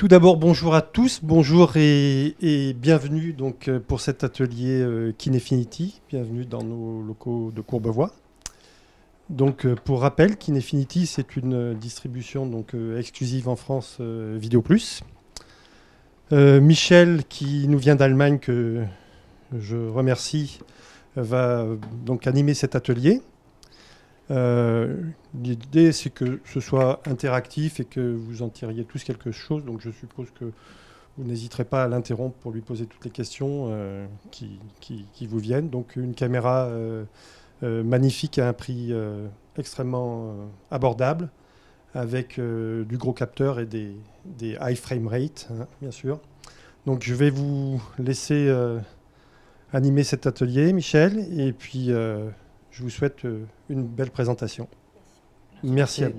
Tout d'abord, bonjour à tous, bonjour et bienvenue donc, pour cet atelier Kinefinity. Bienvenue dans nos locaux de Courbevoie. Donc, pour rappel, Kinefinity, c'est une distribution donc, exclusive en France Vidéo Plus. Michel, qui nous vient d'Allemagne, que je remercie, va donc animer cet atelier. L'idée, c'est que ce soit interactif et que vous en tiriez tous quelque chose. Donc, je suppose que vous n'hésiterez pas à l'interrompre pour lui poser toutes les questions qui vous viennent. Donc, une caméra magnifique à un prix extrêmement abordable, avec du gros capteur et des high frame rate, hein, bien sûr. Donc, je vais vous laisser animer cet atelier, Michel, et puis je vous souhaite une belle présentation. Merci à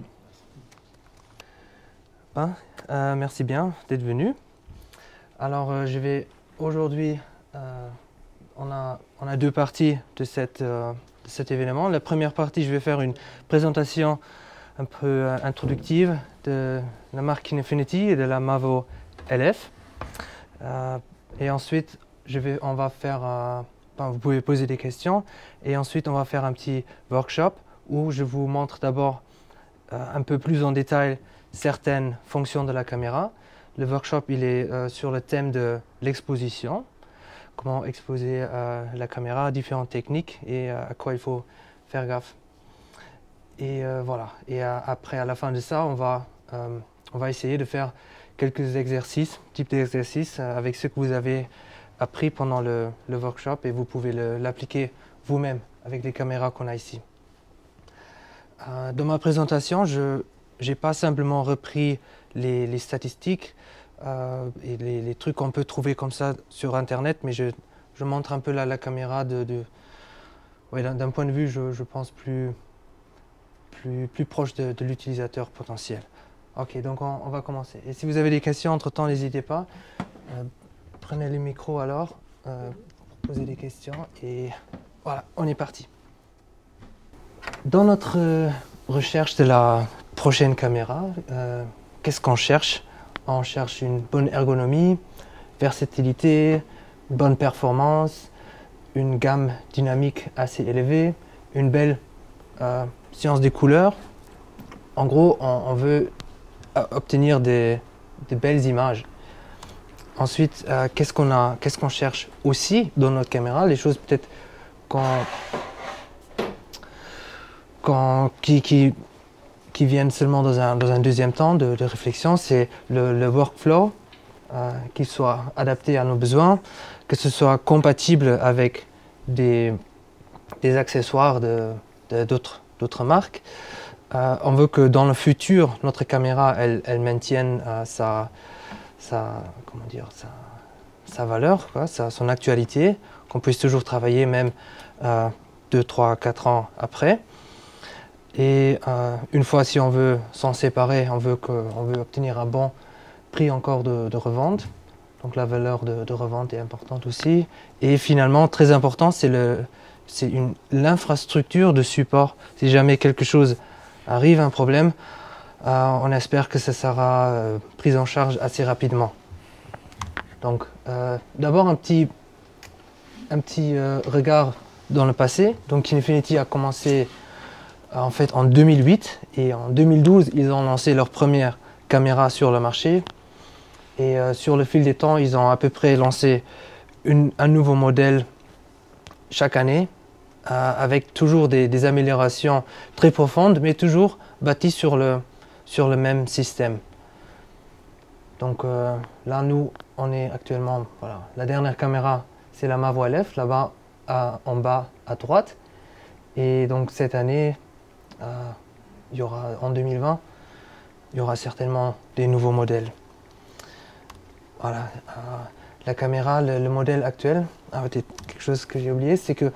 vous. Merci bien d'être venu. Alors, je vais aujourd'hui, on a deux parties de cet événement. La première partie, je vais faire une présentation un peu introductive de la marque Kinefinity et de la Mavo LF. Et ensuite, on va faire, vous pouvez poser des questions, et ensuite on va faire un petit workshop où je vous montre d'abord un peu plus en détail certaines fonctions de la caméra. Le workshop, il est sur le thème de l'exposition, comment exposer la caméra, différentes techniques et à quoi il faut faire gaffe. Et voilà. Et après, à la fin de ça, on va essayer de faire quelques exercices, types d'exercices avec ce que vous avez appris pendant le workshop, et vous pouvez l'appliquer vous-même avec les caméras qu'on a ici. Dans ma présentation, je n'ai pas simplement repris les statistiques et les trucs qu'on peut trouver comme ça sur Internet, mais je montre un peu la caméra d'un point de vue, je pense, plus proche de l'utilisateur potentiel. Ok, donc on va commencer. Et si vous avez des questions entre-temps, n'hésitez pas. Prenez le micro alors, pour poser des questions, et voilà, on est parti. Dans notre recherche de la prochaine caméra, qu'est-ce qu'on cherche? On cherche une bonne ergonomie, versatilité, bonne performance, une gamme dynamique assez élevée, une belle science des couleurs. En gros, on veut obtenir des belles images. Ensuite, qu'est-ce qu'on cherche aussi dans notre caméra? Les choses peut-être qui viennent seulement dans un deuxième temps de réflexion, c'est le workflow, qu'il soit adapté à nos besoins, que ce soit compatible avec des accessoires d'autres marques. On veut que dans le futur, notre caméra, elle maintienne sa valeur, son actualité, qu'on puisse toujours travailler même 2, 3, 4 ans après. Et une fois, si on veut s'en séparer, on veut obtenir un bon prix encore de revente. Donc la valeur de revente est importante aussi. Et finalement, très important, c'est l'infrastructure de support. Si jamais quelque chose arrive, un problème, on espère que ça sera pris en charge assez rapidement. Donc d'abord un petit regard dans le passé. Donc Kinefinity a commencé en fait en 2008, et en 2012 ils ont lancé leur première caméra sur le marché, et sur le fil des temps ils ont à peu près lancé un nouveau modèle chaque année, avec toujours des améliorations très profondes, mais toujours bâties sur le même système. Donc là, nous, on est actuellement, voilà, la dernière caméra, c'est la Mavo LF, là-bas, en bas à droite. Et donc cette année, il y aura, en 2020, il y aura certainement des nouveaux modèles. Voilà, la caméra, le modèle actuel, peut-être quelque chose que j'ai oublié, c'est que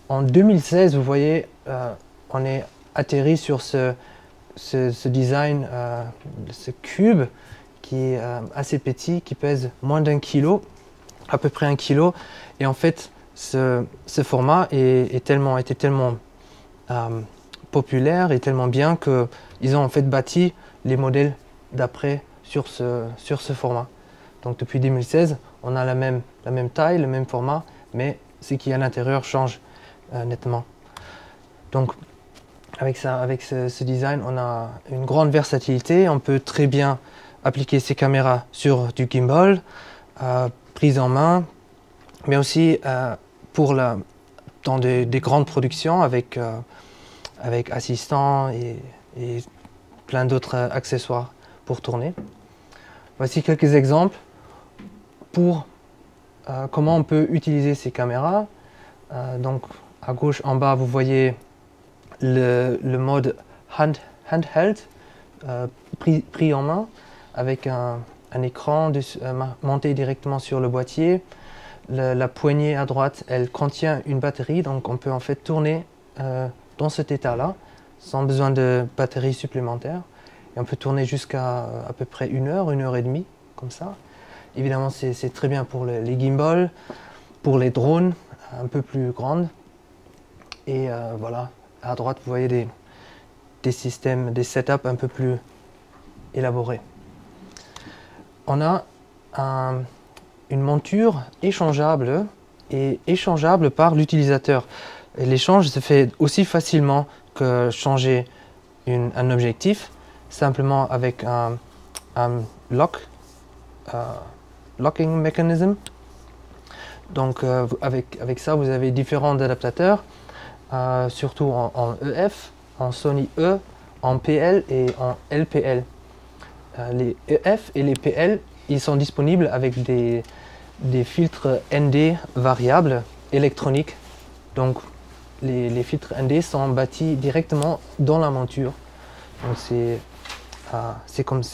en 2016, vous voyez, on est atterri sur ce design, ce cube qui est assez petit, qui pèse moins d'1 kilo, à peu près 1 kilo. Et en fait, ce format était tellement populaire et tellement bien qu'ils ont en fait bâti les modèles d'après sur ce format. Donc depuis 2016, on a la même taille, le même format, mais ce qui est à l'intérieur change nettement. Donc avec ce design, on a une grande versatilité. On peut très bien appliquer ces caméras sur du gimbal, prise en main, mais aussi dans des grandes productions avec assistants et plein d'autres accessoires pour tourner. Voici quelques exemples pour comment on peut utiliser ces caméras. Donc à gauche en bas, vous voyez le mode handheld, pris en main, avec un écran monté directement sur le boîtier. La poignée à droite, elle contient une batterie, donc on peut en fait tourner dans cet état-là, sans besoin de batterie supplémentaire. Et on peut tourner jusqu'à à peu près 1 heure, 1 heure et demie, comme ça. Évidemment, c'est très bien pour les gimbals, pour les drones un peu plus grandes. Et voilà, à droite, vous voyez des systèmes, des setups un peu plus élaborés. On a une monture échangeable et échangeable par l'utilisateur. L'échange se fait aussi facilement que changer un objectif, simplement avec un locking mechanism. Donc avec ça, vous avez différents adaptateurs, surtout en EF, en Sony E, en PL et en LPL. Les EF et les PL, ils sont disponibles avec des filtres ND variables électroniques. Donc les filtres ND sont bâtis directement dans la monture. Donc c'est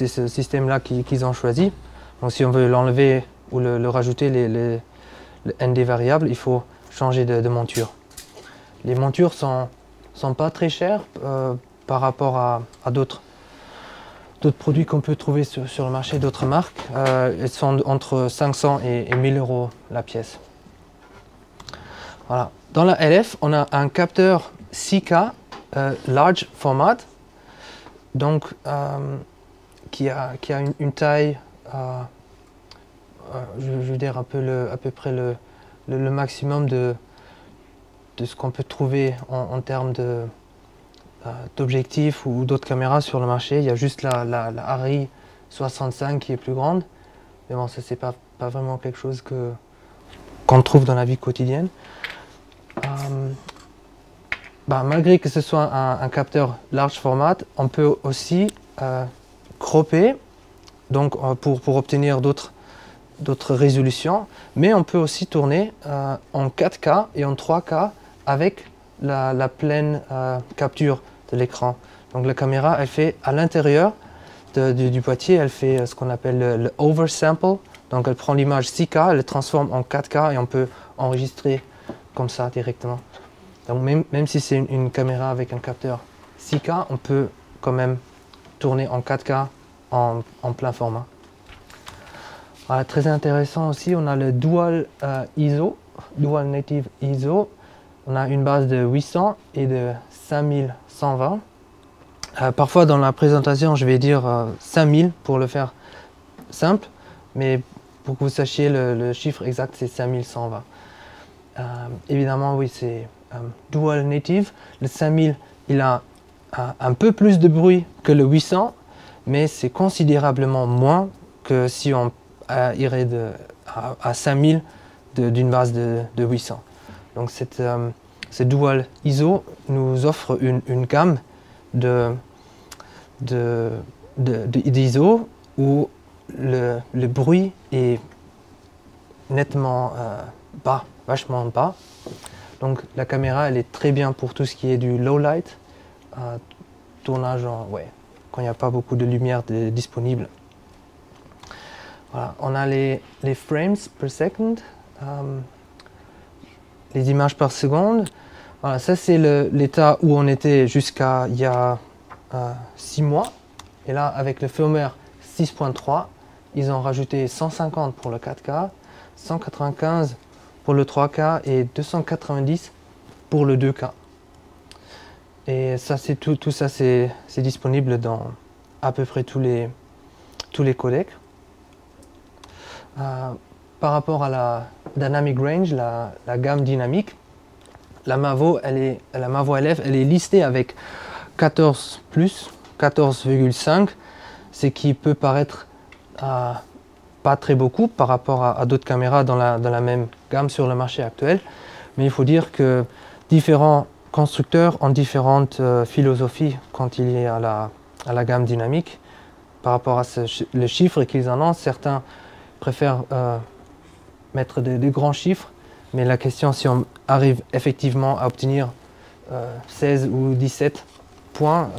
ce système-là qu'ils ont choisi. Donc si on veut l'enlever ou le rajouter, le ND variable, il faut changer de monture. Les montures sont pas très chères par rapport à d'autres produits qu'on peut trouver sur le marché, d'autres marques. Elles sont entre 500 et 1000 euros la pièce. Voilà. Dans la LF, on a un capteur 6K large format, donc qui a une taille, je veux dire à peu près le maximum de ce qu'on peut trouver en termes d'objectifs ou d'autres caméras sur le marché. Il y a juste la Arri 65 qui est plus grande, mais bon, ça c'est pas vraiment quelque chose qu'on trouve dans la vie quotidienne. Malgré que ce soit un capteur large format, on peut aussi cropper, donc pour obtenir d'autres résolutions, mais on peut aussi tourner en 4K et en 3K avec la pleine capture de l'écran. Donc la caméra, elle fait à l'intérieur du boîtier, elle fait ce qu'on appelle le oversample. Donc elle prend l'image 6K, elle le transforme en 4K et on peut enregistrer comme ça directement. Donc même si c'est une caméra avec un capteur 6K, on peut quand même tourner en 4K en plein format. Voilà, très intéressant aussi, on a le Dual ISO, Dual Native ISO. On a une base de 800 et de 5120. Parfois dans la présentation, je vais dire 5000 pour le faire simple, mais pour que vous sachiez le chiffre exact, c'est 5120. Évidemment, oui, c'est Dual Native. Le 5000, il a un peu plus de bruit que le 800, mais c'est considérablement moins que si on irait à 5000 d'une base de 800. Donc cette Dual ISO nous offre une gamme d'ISO où le bruit est nettement bas, vachement bas. Donc la caméra, elle est très bien pour tout ce qui est du low light, tournage quand il n'y a pas beaucoup de lumière disponible. Voilà, on a les frames per second, les images par seconde. Voilà, ça c'est l'état où on était jusqu'à il y a 6 mois. Et là, avec le firmware 6.3, ils ont rajouté 150 pour le 4K, 195 pour le 3K et 290 pour le 2K. Et ça, tout ça, c'est disponible dans à peu près tous tous les codecs. Par rapport à la Dynamic Range, la gamme dynamique, la Mavo LF, elle est listée avec 14+, 14,5, ce qui peut paraître pas très beaucoup par rapport à d'autres caméras dans la même gamme sur le marché actuel. Mais il faut dire que différents constructeurs ont différentes philosophies quand il est à la gamme dynamique. Par rapport à le chiffre qu'ils annoncent, certains préfèrent mettre des grands chiffres, mais la question si on arrive effectivement à obtenir 16 ou 17 points,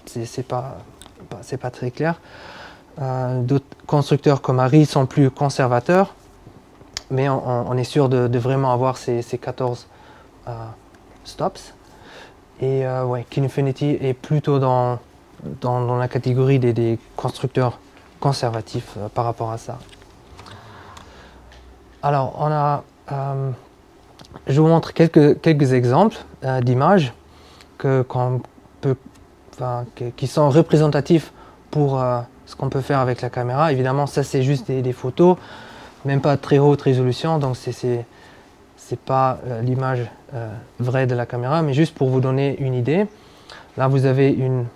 c'est pas très clair. D'autres constructeurs comme Arri sont plus conservateurs, mais on est sûr de vraiment avoir ces 14 stops. Et ouais, Kinefinity est plutôt dans la catégorie des constructeurs conservatifs par rapport à ça. Alors, je vous montre quelques exemples d'images qui sont représentatifs pour ce qu'on peut faire avec la caméra. Évidemment, ça c'est juste des photos, même pas de très haute résolution, donc c'est pas l'image vraie de la caméra, mais juste pour vous donner une idée. Là, vous avez une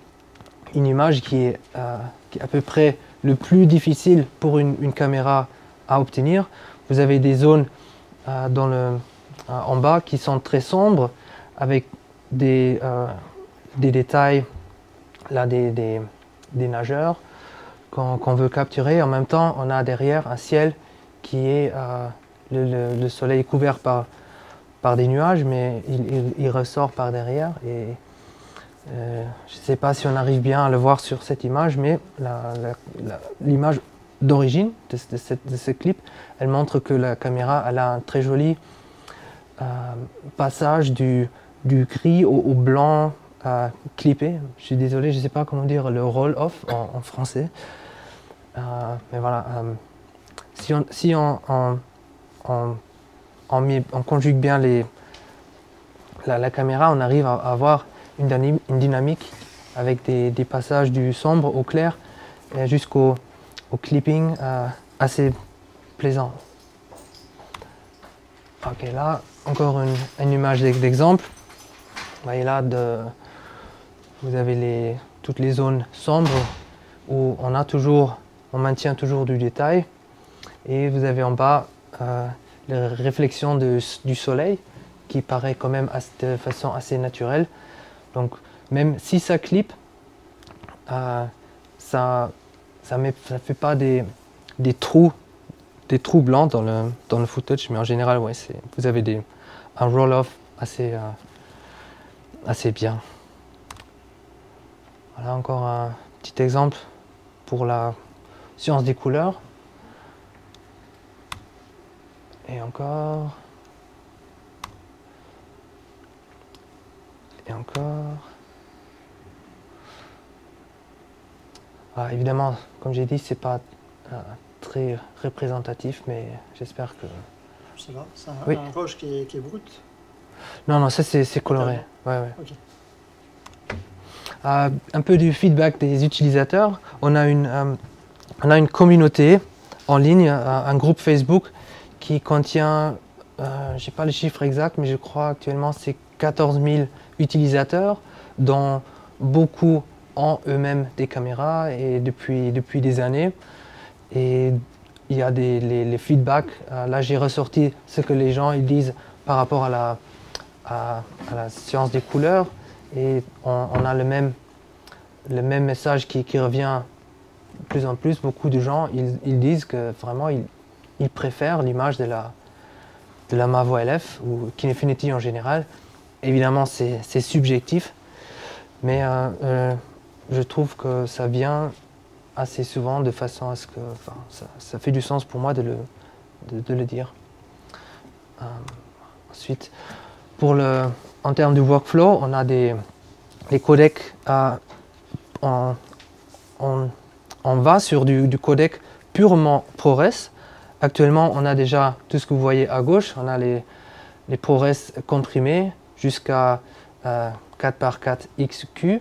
image qui est à peu près le plus difficile pour une caméra à obtenir. Vous avez des zones en bas qui sont très sombres avec des détails, là, des nageurs qu'on veut capturer. En même temps, on a derrière un ciel qui est le soleil couvert par des nuages, mais il ressort par derrière. Et je ne sais pas si on arrive bien à le voir sur cette image, mais l'image d'origine de ce clip, elle montre que la caméra elle a un très joli passage du gris au blanc clippé. Je suis désolé, je ne sais pas comment dire le roll-off en français. Mais voilà, si on conjugue bien la caméra, on arrive à avoir une dynamique avec des passages du sombre au clair jusqu'au clipping assez plaisant. Ok, là encore une image d'exemple. Et là, vous avez toutes les zones sombres où on maintient toujours du détail, et vous avez en bas les réflexions du soleil qui paraît quand même de façon assez naturelle. Donc même si ça clip, ça fait pas des trous blancs dans le footage, mais en général, ouais, vous avez un roll-off assez bien. Voilà encore un petit exemple pour la science des couleurs. Et encore. Et encore. Ah, évidemment, comme j'ai dit, c'est pas très représentatif, mais j'espère que... Ça va, c'est un oui. rouge qui est brut. Non, ça c'est coloré. Ouais. Okay. Un peu du feedback des utilisateurs. On a une communauté en ligne, un groupe Facebook qui contient, je n'ai pas le chiffre exact, mais je crois actuellement c'est 14 000 utilisateurs, dont beaucoup ont eux-mêmes des caméras et depuis des années. Et il y a les feedbacks. Là, j'ai ressorti ce que les gens ils disent par rapport à la science des couleurs. Et on a le même message qui revient de plus en plus. Beaucoup de gens ils disent que vraiment ils préfèrent l'image de la Mavo LF ou Kinefinity en général. Évidemment, c'est subjectif, mais je trouve que ça vient assez souvent de façon à ce que ça fait du sens pour moi de le dire. Ensuite, en termes de workflow, on a les codecs. On va sur du codec purement ProRes. Actuellement, on a déjà tout ce que vous voyez à gauche. On a les ProRes comprimés jusqu'à 4x4 XQ.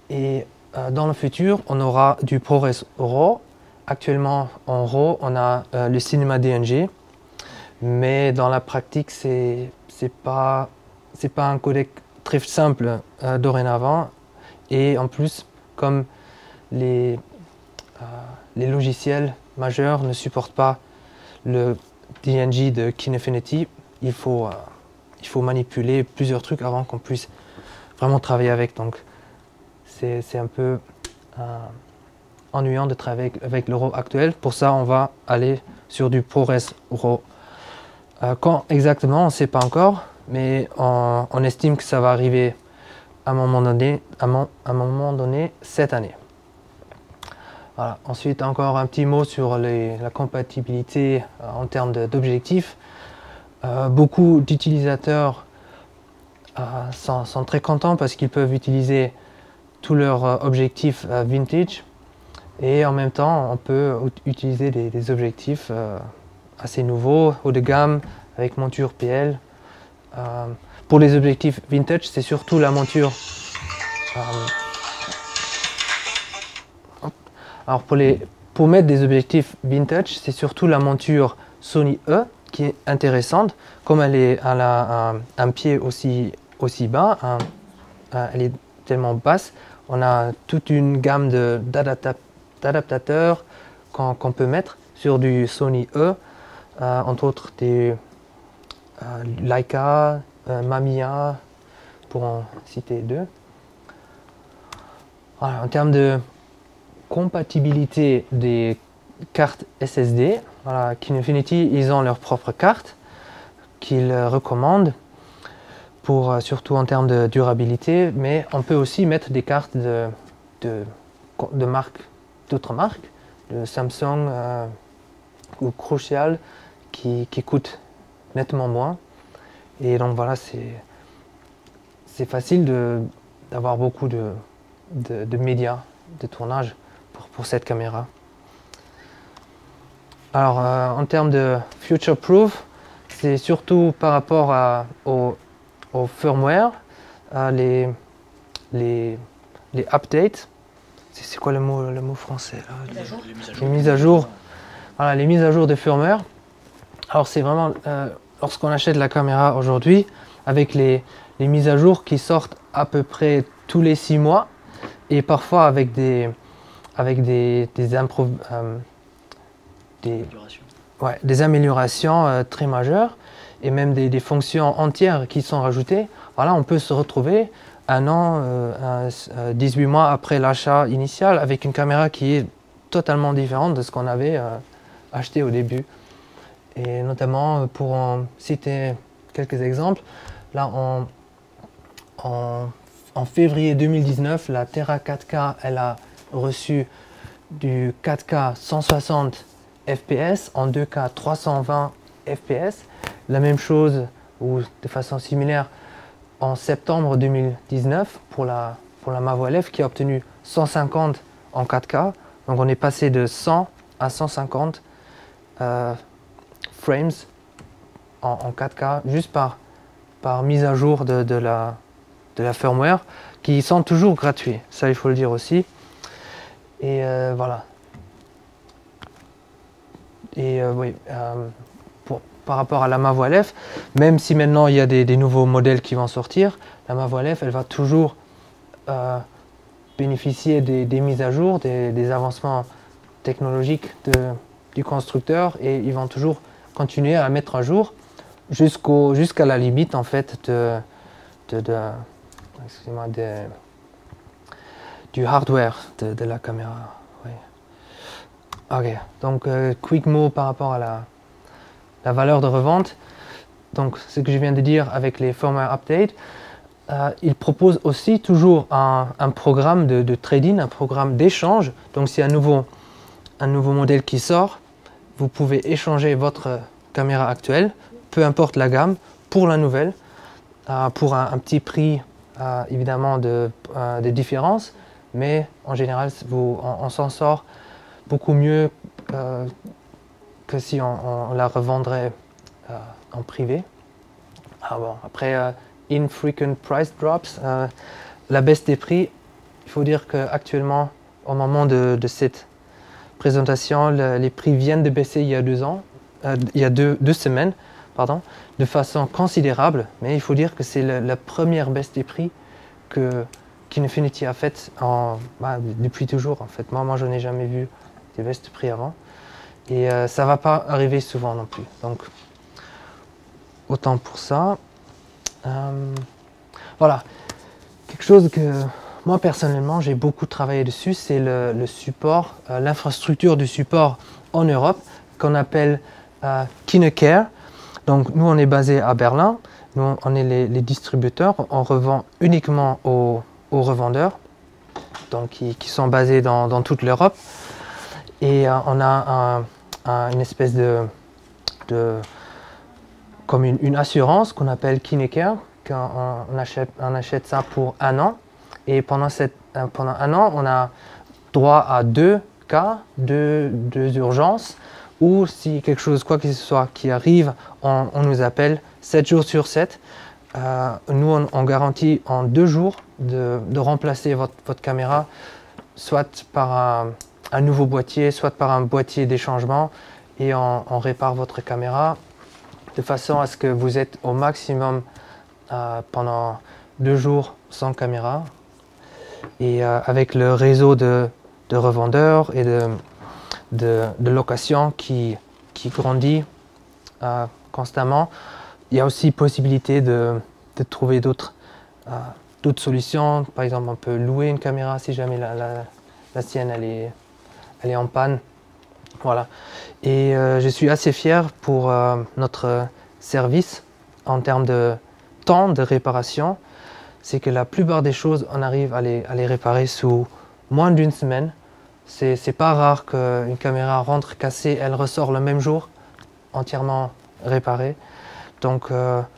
Et dans le futur, on aura du ProRes RAW. Actuellement, en RAW, on a le Cinema DNG, mais dans la pratique, c'est pas un codec très simple dorénavant. Et en plus, comme les logiciels majeurs ne supportent pas le DNG de Kinefinity, il faut manipuler plusieurs trucs avant qu'on puisse vraiment travailler avec. Donc c'est un peu ennuyant de travailler avec le RAW actuel. Pour ça, on va aller sur du ProRes RAW. Quand exactement, on ne sait pas encore, mais on estime que ça va arriver à un moment donné cette année. Voilà. Ensuite, encore un petit mot sur la compatibilité en termes d'objectifs. Beaucoup d'utilisateurs sont très contents parce qu'ils peuvent utiliser tous leurs objectifs vintage et en même temps on peut utiliser des objectifs assez nouveaux, haut de gamme, avec monture PL. Pour les objectifs vintage, c'est surtout la monture. Alors pour mettre des objectifs vintage, c'est surtout la monture Sony E qui est intéressante. Comme elle a un pied aussi bas, elle est tellement basse, on a toute une gamme d'adaptateurs qu'on peut mettre sur du Sony E, entre autres des Leica, Mamiya, pour en citer deux. Voilà, en termes de compatibilité des cartes SSD, voilà, Kinefinity, ils ont leur propre carte qu'ils recommandent, surtout en termes de durabilité, mais on peut aussi mettre des cartes d'autres marques, de Samsung ou Crucial, qui coûtent nettement moins. Et donc voilà, c'est facile d'avoir beaucoup de médias de tournage pour cette caméra. Alors en termes de future proof, c'est surtout par rapport au firmware, les updates. C'est quoi le mot français là? Les mises à jour. Voilà, les mises à jour de firmware. Alors c'est vraiment lorsqu'on achète la caméra aujourd'hui, avec les mises à jour qui sortent à peu près tous les 6 mois et parfois avec des améliorations très majeures et même des fonctions entières qui sont rajoutées. Voilà, on peut se retrouver 1 an, 18 mois après l'achat initial avec une caméra qui est totalement différente de ce qu'on avait acheté au début. Et notamment, pour en citer quelques exemples, là en février 2019, la Terra 4K, elle a reçu du 4K 160 fps en 2K 320 fps. La même chose, ou de façon similaire, en septembre 2019 pour la Mavo LF qui a obtenu 150 en 4K. Donc on est passé de 100 à 150 frames en 4K juste par mise à jour de la firmware, qui sont toujours gratuits, ça il faut le dire aussi. Et voilà. Et oui, par rapport à la Mavo LF, même si maintenant il y a des nouveaux modèles qui vont sortir, la Mavo LF elle va toujours bénéficier des mises à jour, des avancements technologiques du constructeur, et ils vont toujours continuer à mettre à jour jusqu'à la limite en fait du hardware de la caméra. Oui. Ok, donc quick mot par rapport à la valeur de revente. Donc ce que je viens de dire avec les firmware updates, ils proposent aussi toujours un programme de trading, un programme d'échange. Donc s'il y a un nouveau modèle qui sort, vous pouvez échanger votre caméra actuelle, peu importe la gamme, pour la nouvelle, pour un petit prix évidemment de différence, mais en général on s'en sort beaucoup mieux que si on la revendrait en privé. Bon, après, infrequent price drops, la baisse des prix, il faut dire qu'actuellement, au moment de cette présentation, les prix viennent de baisser il y a 2 ans, il y a deux semaines, pardon, de façon considérable. Mais il faut dire que c'est la première baisse des prix qu'Infinity a faite depuis toujours. En fait, moi je n'ai jamais vu des baisses de prix avant. Et ça ne va pas arriver souvent non plus. Donc, autant pour ça. Voilà. Quelque chose que moi personnellement j'ai beaucoup travaillé dessus, c'est le support, l'infrastructure du support en Europe qu'on appelle KineCare. Donc nous on est basé à Berlin, nous on est les distributeurs, on revend uniquement aux revendeurs donc qui sont basés dans toute l'Europe. Et on a une espèce comme une assurance qu'on appelle KineCare. On achète ça pour 1 an. Et pendant 1 an, on a droit à 2 cas, 2 urgences, ou si quelque chose, quoi que ce soit, qui arrive, on nous appelle 7 jours sur 7. Nous, on garantit en 2 jours de remplacer votre caméra, soit par un nouveau boîtier, soit par un boîtier d'échangement, et on répare votre caméra de façon à ce que vous êtes au maximum pendant 2 jours sans caméra. Et avec le réseau de revendeurs et de location qui grandit constamment, il y a aussi possibilité de trouver d'autres solutions. Par exemple, on peut louer une caméra si jamais la sienne elle est en panne. Voilà. Et je suis assez fier pour notre service en termes de temps de réparation. C'est que la plupart des choses, on arrive à les réparer sous moins d'1 semaine. C'est pas rare qu'une caméra rentre cassée, elle ressort le même jour, entièrement réparée. Donc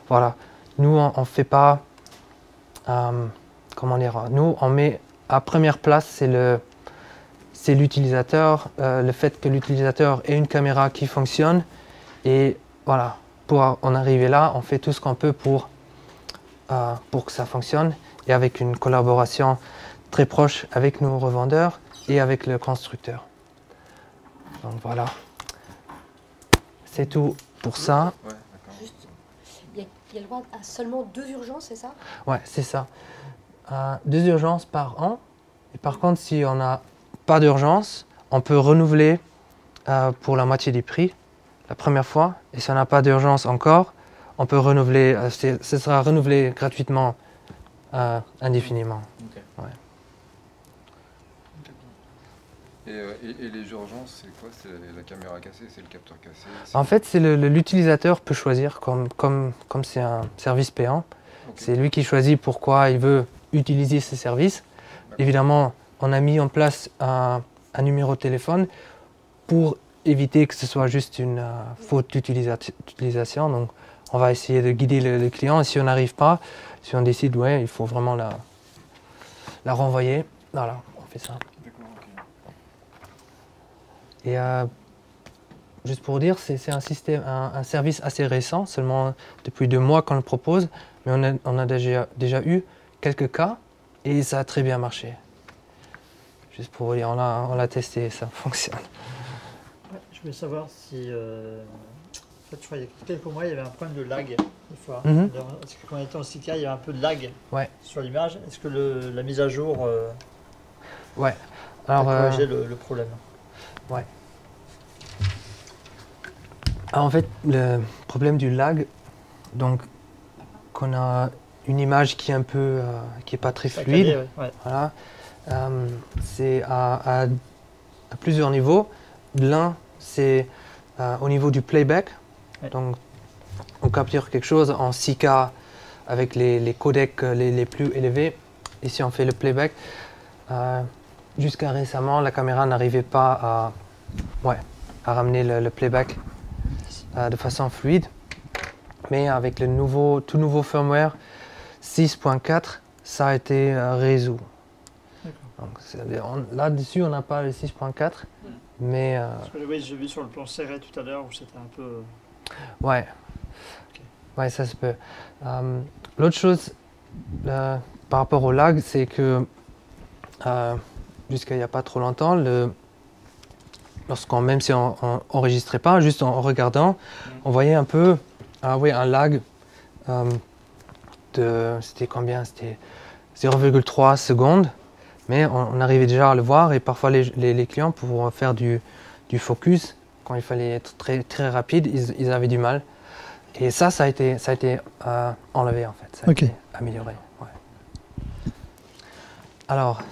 voilà, nous on fait pas, comment dire, nous on met à première place, c'est l'utilisateur, le fait que l'utilisateur ait une caméra qui fonctionne. Et voilà, pour en arriver là, on fait tout ce qu'on peut pour que ça fonctionne, et avec une collaboration très proche avec nos revendeurs et avec le constructeur. Donc voilà, c'est tout pour ça. Ouais, juste, il y a le droit à seulement 2 urgences, c'est ça? Ouais, c'est ça. 2 urgences par an. Et par contre, si on n'a pas d'urgence, on peut renouveler pour la moitié du prix la première fois. Et si on n'a pas d'urgence encore, on peut renouveler, ce sera renouvelé gratuitement indéfiniment. Okay. Ouais. Et les urgences, c'est quoi? C'est la caméra cassée, c'est le capteur cassé? En fait, c'est l'utilisateur peut choisir, comme c'est un service payant. Okay. C'est lui qui choisit pourquoi il veut utiliser ce service. Évidemment, on a mis en place un numéro de téléphone pour éviter que ce soit juste une faute d'utilisation. Donc, on va essayer de guider le client, et si on n'arrive pas, si on décide, ouais, il faut vraiment la renvoyer, voilà, on fait ça. D'accord, ok. Et juste pour dire, c'est un service assez récent, seulement depuis 2 mois qu'on le propose, mais on a déjà eu quelques cas et ça a très bien marché. Juste pour vous dire, on l'a testé, ça fonctionne. Ouais, je voulais savoir si... En fait, je crois qu'il y a quelques mois, il y avait un problème de lag, des fois. Parce que quand on était en 6K, il y avait un peu de lag sur l'image. Est-ce que la mise à jour a corrigé le problème? Ouais. Alors, en fait, le problème du lag, donc, qu'on a une image qui est un peu, qui est pas très fluide. Calé, ouais. Voilà. C'est à plusieurs niveaux. L'un, c'est au niveau du playback. Ouais. Donc, on capture quelque chose en 6K avec les codecs les plus élevés. Et si on fait le playback, jusqu'à récemment, la caméra n'arrivait pas à ramener le playback de façon fluide. Mais avec le tout nouveau firmware 6.4, ça a été résolu. Là-dessus, on n'a pas le 6.4. Mais parce que oui, j'ai vu sur le plan serré tout à l'heure où c'était un peu... Ouais. Okay. Ouais, ça se peut. L'autre chose par rapport au lag, c'est que jusqu'à il n'y a pas trop longtemps, même si on n'enregistrait pas, juste en regardant, on voyait un peu un lag c'était combien? C'était 0,3 secondes, mais on arrivait déjà à le voir et parfois les clients pour faire du focus, quand il fallait être très, très rapide, ils avaient du mal. Et ça a été enlevé en fait, ça a été amélioré. Ouais. Alors,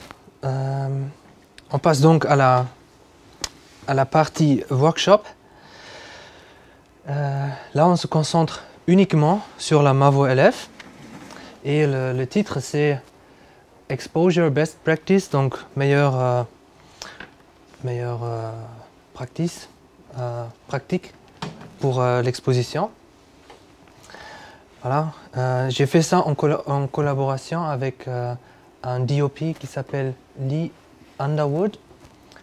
on passe donc à la partie workshop. Là, on se concentre uniquement sur la Mavo LF et le titre c'est Exposure Best Practice, donc meilleure pratique pour l'exposition. Voilà, j'ai fait ça en collaboration avec un DOP qui s'appelle Lee Underwood,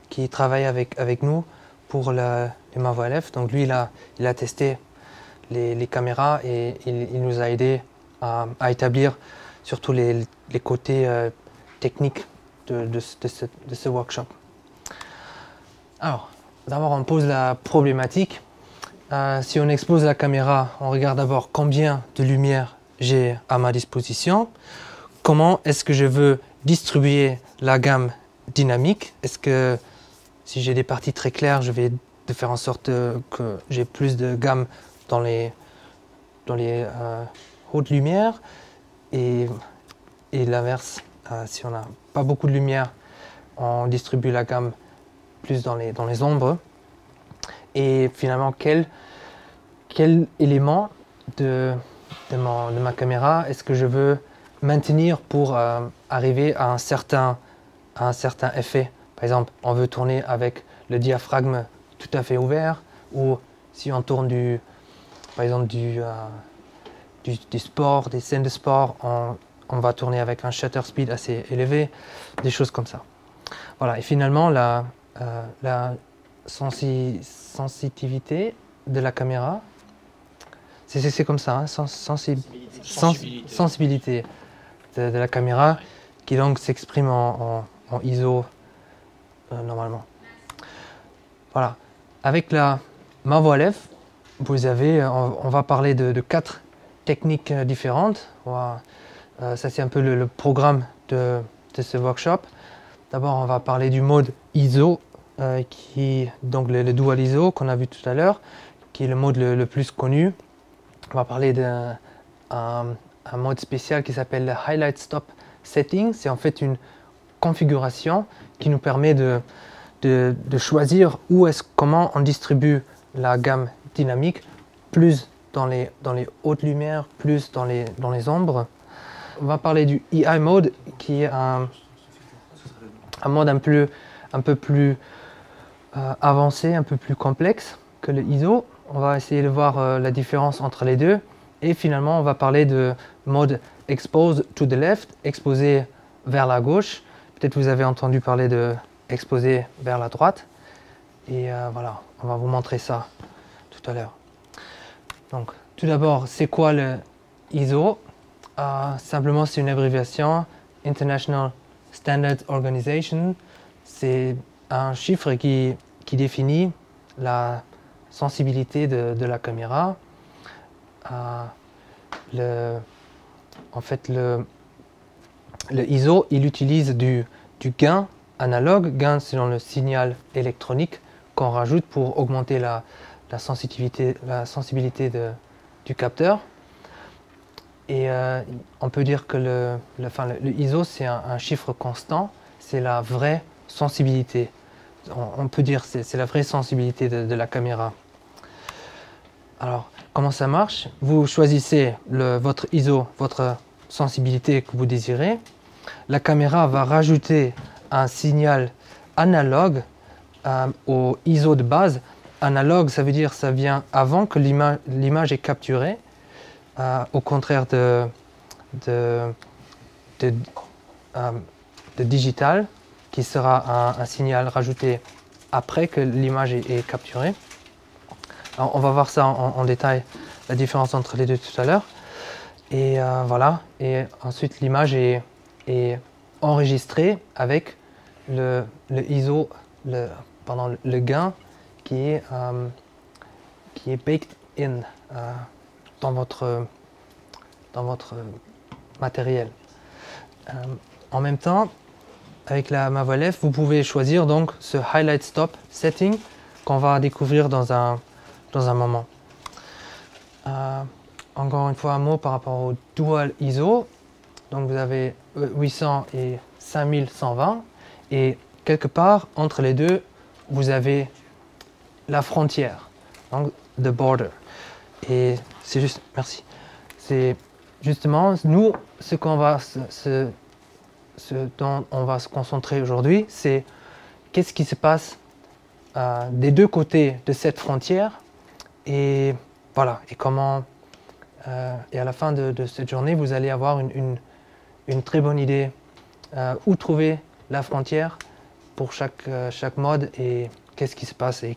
qui travaille avec nous pour les Mavo LF. Donc lui, il a testé les caméras et il nous a aidé à établir surtout les côtés techniques de ce workshop. Alors, d'abord on pose la problématique. Si on expose la caméra, on regarde d'abord combien de lumière j'ai à ma disposition. Comment est-ce que je veux distribuer la gamme dynamique? Est-ce que si j'ai des parties très claires, je vais faire en sorte que j'ai plus de gamme dans les hautes lumières et l'inverse, si on n'a pas beaucoup de lumière, on distribue la gamme plus dans les ombres. Et finalement, quel élément de ma caméra est-ce que je veux maintenir pour arriver à un certain effet? Par exemple, on veut tourner avec le diaphragme tout à fait ouvert, ou si on tourne par exemple du sport, des scènes de sport, on va tourner avec un shutter speed assez élevé, des choses comme ça. Voilà, et finalement, la sensitivité de la caméra, c'est comme ça, hein, sensibilité de la caméra, qui donc s'exprime en ISO normalement. Voilà, avec la Mavo LF, on va parler de 4 techniques différentes. Ça c'est un peu le programme de ce workshop. D'abord, on va parler du mode ISO, donc le dual ISO qu'on a vu tout à l'heure, qui est le mode le plus connu. On va parler d'un mode spécial qui s'appelle le Highlight Stop Setting. C'est en fait une configuration qui nous permet de choisir comment on distribue la gamme dynamique, plus dans les hautes lumières, plus dans les ombres. On va parler du EI mode, qui est un mode un peu plus avancé, un peu plus complexe que le ISO. On va essayer de voir la différence entre les deux. Et finalement, on va parler de mode Expose to the left, exposé vers la gauche. Peut-être vous avez entendu parler de exposé vers la droite. Et voilà, on va vous montrer ça tout à l'heure. Donc, tout d'abord, c'est quoi le ISO? Simplement, c'est une abréviation, International Standard Organization. C'est un chiffre qui définit la sensibilité de la caméra. En fait, le ISO, il utilise du gain analogue, gain selon le signal électronique qu'on rajoute pour augmenter la sensibilité du capteur. Et on peut dire que le ISO, c'est un chiffre constant, c'est la vraie sensibilité. On peut dire que c'est la vraie sensibilité de la caméra. Alors, comment ça marche? Vous choisissez votre ISO, votre sensibilité que vous désirez. La caméra va rajouter un signal analogue au ISO de base. Analogue, ça veut dire que ça vient avant que l'image est capturée, au contraire de digital, qui sera un signal rajouté après que l'image est capturée. Alors, on va voir ça en détail, la différence entre les deux tout à l'heure. Et voilà, et ensuite l'image est enregistré avec le ISO, le gain qui est baked in dans votre matériel. En même temps, avec la Mavolev, vous pouvez choisir donc ce Highlight Stop Setting qu'on va découvrir dans un moment. Encore une fois, un mot par rapport au Dual ISO. Donc vous avez 800 et 5120 et quelque part entre les deux, vous avez la frontière, donc the border. Et c'est juste, merci. C'est justement nous ce dont on va se concentrer aujourd'hui, c'est qu'est-ce qui se passe des deux côtés de cette frontière et voilà, et comment et à la fin de cette journée, vous allez avoir une très bonne idée où trouver la frontière pour chaque mode et qu'est-ce qui se passe et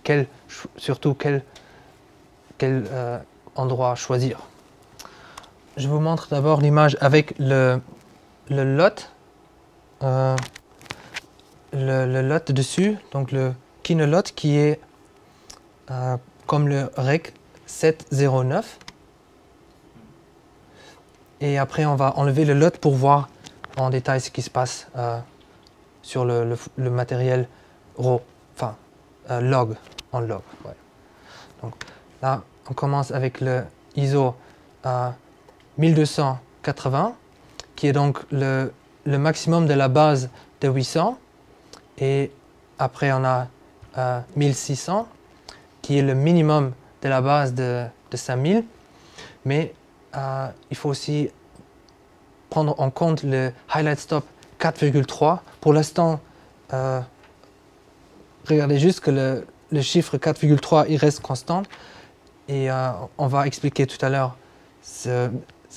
surtout quel endroit choisir. Je vous montre d'abord l'image avec le lot. Le lot dessus, donc le Kinolot qui est comme le REC 709. Et après, on va enlever le lot pour voir en détail ce qui se passe sur le matériel RAW, enfin log, en log. Ouais. Donc là, on commence avec le ISO 1280, qui est donc le maximum de la base de 800. Et après, on a 1600, qui est le minimum de la base de 5000. Mais il faut aussi prendre en compte le Highlight Stop 4,3. Pour l'instant, regardez juste que le chiffre 4,3 il reste constant. Et on va expliquer tout à l'heure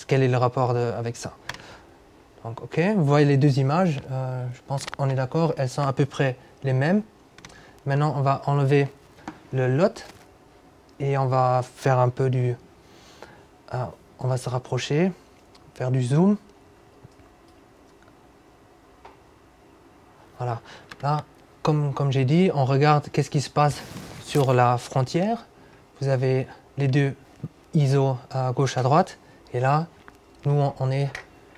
quel est le rapport avec ça. Donc, ok, vous voyez les deux images. Je pense qu'on est d'accord, elles sont à peu près les mêmes. Maintenant, on va enlever le lot et on va faire un peu on va se rapprocher, faire du zoom. Voilà. Là, comme j'ai dit, on regarde qu'est-ce qui se passe sur la frontière. Vous avez les deux ISO à gauche à droite. Et là, nous, on est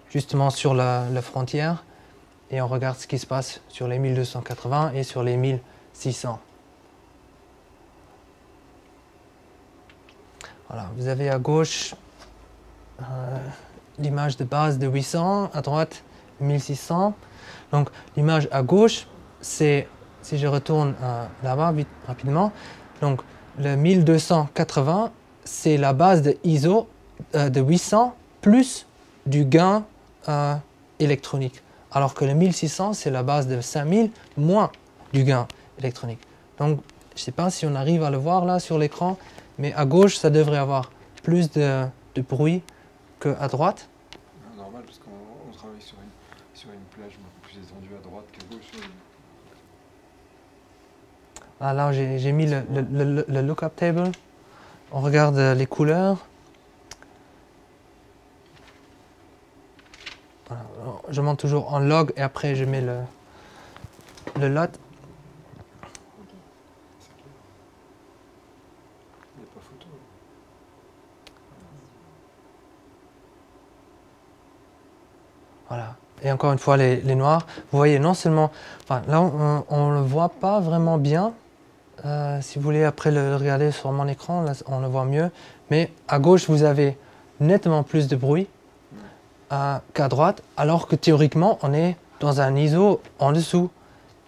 justement sur la frontière. Et on regarde ce qui se passe sur les 1280 et sur les 1600. Voilà. Vous avez à gauche l'image de base de 800, à droite 1600. Donc l'image à gauche, c'est, si je retourne là-bas rapidement, donc le 1280, c'est la base de ISO de 800 plus du gain électronique. Alors que le 1600, c'est la base de 5000 moins du gain électronique. Donc je ne sais pas si on arrive à le voir là sur l'écran, mais à gauche, ça devrait avoir plus de bruit qu'à droite. Normal, parce qu'on travaille sur une plage beaucoup plus étendue à droite qu'à gauche. Ah, là, j'ai mis le lookup table. On regarde les couleurs. Voilà. Je monte toujours en log et après je mets le lot. Voilà. Et encore une fois, les noirs, vous voyez non seulement, enfin, là on ne le voit pas vraiment bien, si vous voulez après le regarder sur mon écran, là on le voit mieux, mais à gauche vous avez nettement plus de bruit qu'à droite, alors que théoriquement on est dans un ISO en dessous.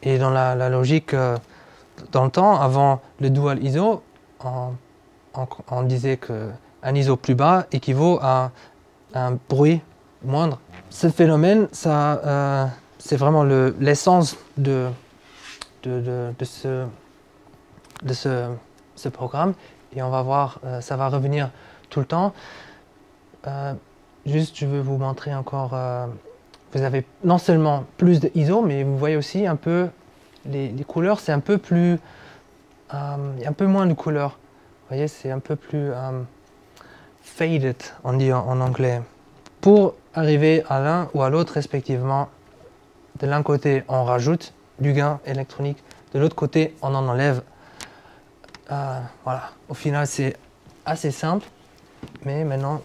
Et dans la logique, dans le temps, avant le dual ISO, on disait qu'un ISO plus bas équivaut à un bruit moindre. Ce phénomène, c'est vraiment l'essence de ce programme. Et on va voir, ça va revenir tout le temps. Juste, je veux vous montrer encore, vous avez non seulement plus de ISO, mais vous voyez aussi un peu, les couleurs, c'est un peu plus, il y a un peu moins de couleurs. Vous voyez, c'est un peu plus faded, on dit en anglais. Pour arriver à l'un ou à l'autre respectivement, de l'un côté, on rajoute du gain électronique, de l'autre côté, on en enlève. Voilà, au final, c'est assez simple, mais maintenant,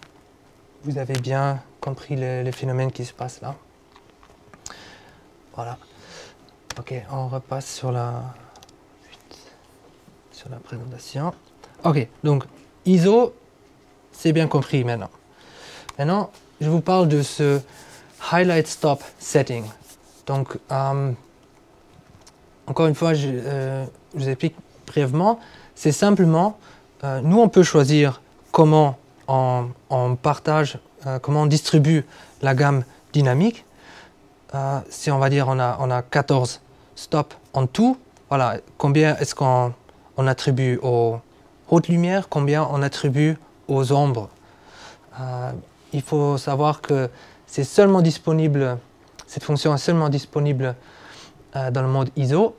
vous avez bien compris les phénomènes qui se passent là. Voilà. Ok, on repasse sur la présentation. Ok, donc ISO, c'est bien compris maintenant. Maintenant, je vous parle de ce Highlight Stop Setting. Donc, encore une fois, je vous explique brièvement. C'est simplement, nous on peut choisir comment on partage, comment on distribue la gamme dynamique. Si on va dire on a 14 stops en tout, voilà, combien est-ce qu'on attribue aux hautes lumières, combien on attribue aux ombres. Il faut savoir que c'est seulement disponible, cette fonction est seulement disponible dans le mode ISO.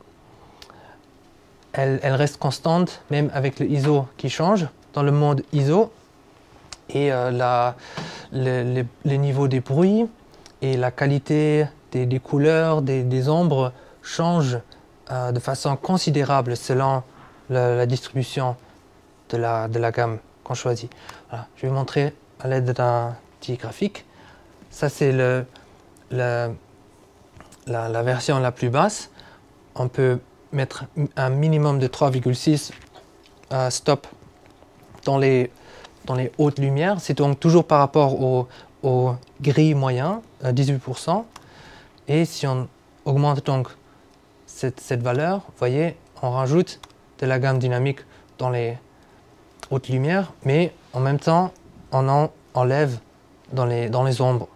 Elle reste constante, même avec le ISO qui change. Dans le mode ISO, et les niveaux des bruits et la qualité des couleurs, des ombres changent de façon considérable selon la distribution de la gamme qu'on choisit. Voilà. Je vais vous montrer à l'aide d'un petit graphique. Ça, c'est la version la plus basse. On peut mettre un minimum de 3,6 stops dans les hautes lumières. C'est donc toujours par rapport au gris moyen, 18%. Et si on augmente donc cette valeur, vous voyez, on rajoute de la gamme dynamique dans les hautes lumières, mais en même temps, on en enlève dans les ombres.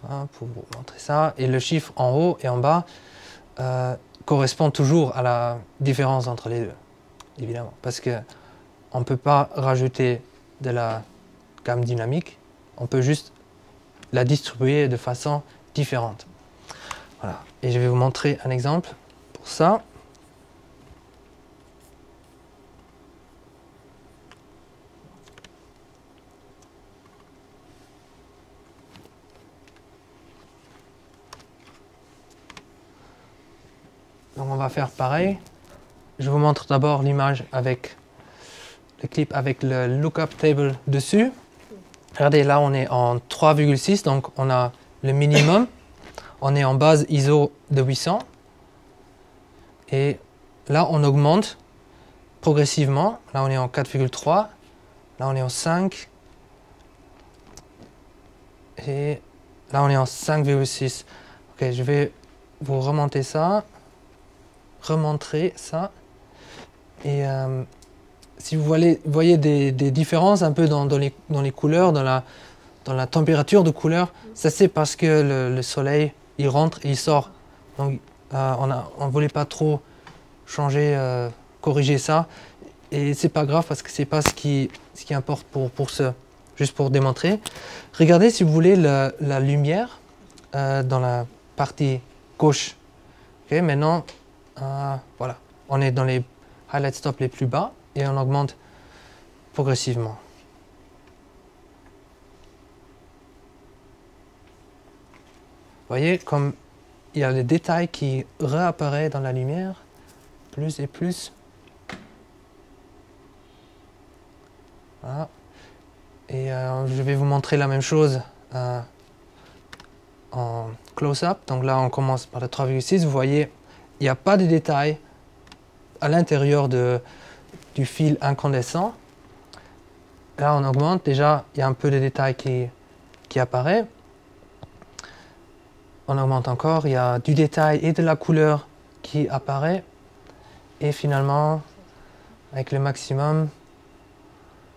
Voilà, pour vous montrer ça. Et le chiffre en haut et en bas correspond toujours à la différence entre les deux, évidemment. Parce qu'on ne peut pas rajouter de la gamme dynamique, on peut juste la distribuer de façon différente. Voilà. Et je vais vous montrer un exemple pour ça. Donc on va faire pareil. Je vous montre d'abord l'image avec le clip avec le lookup table dessus. Regardez, là on est en 3,6, donc on a le minimum. On est en base ISO de 800. Et là on augmente progressivement. Là on est en 4,3. Là on est en 5. Et là on est en 5,6. Ok, je vais vous remonter ça. Remontrer ça. Et si vous voyez des différences un peu dans les couleurs, dans la température de couleur, ça c'est parce que le soleil il rentre et il sort. Donc on ne voulait pas trop changer, corriger ça. Et c'est pas grave parce que c'est pas ce qui importe pour ce, juste pour démontrer. Regardez si vous voulez la lumière dans la partie gauche. Okay, maintenant, voilà, on est dans les highlight stops les plus bas et on augmente progressivement. Vous voyez comme il y a les détails qui réapparaissent dans la lumière, plus et plus. Voilà. Et je vais vous montrer la même chose en close-up. Donc là, on commence par le 3,6. Vous voyez, il n'y a pas de détails à l'intérieur du fil incandescent. Là, on augmente. Déjà, il y a un peu de détails qui apparaît. On augmente encore. Il y a du détail et de la couleur qui apparaît. Et finalement, avec le maximum,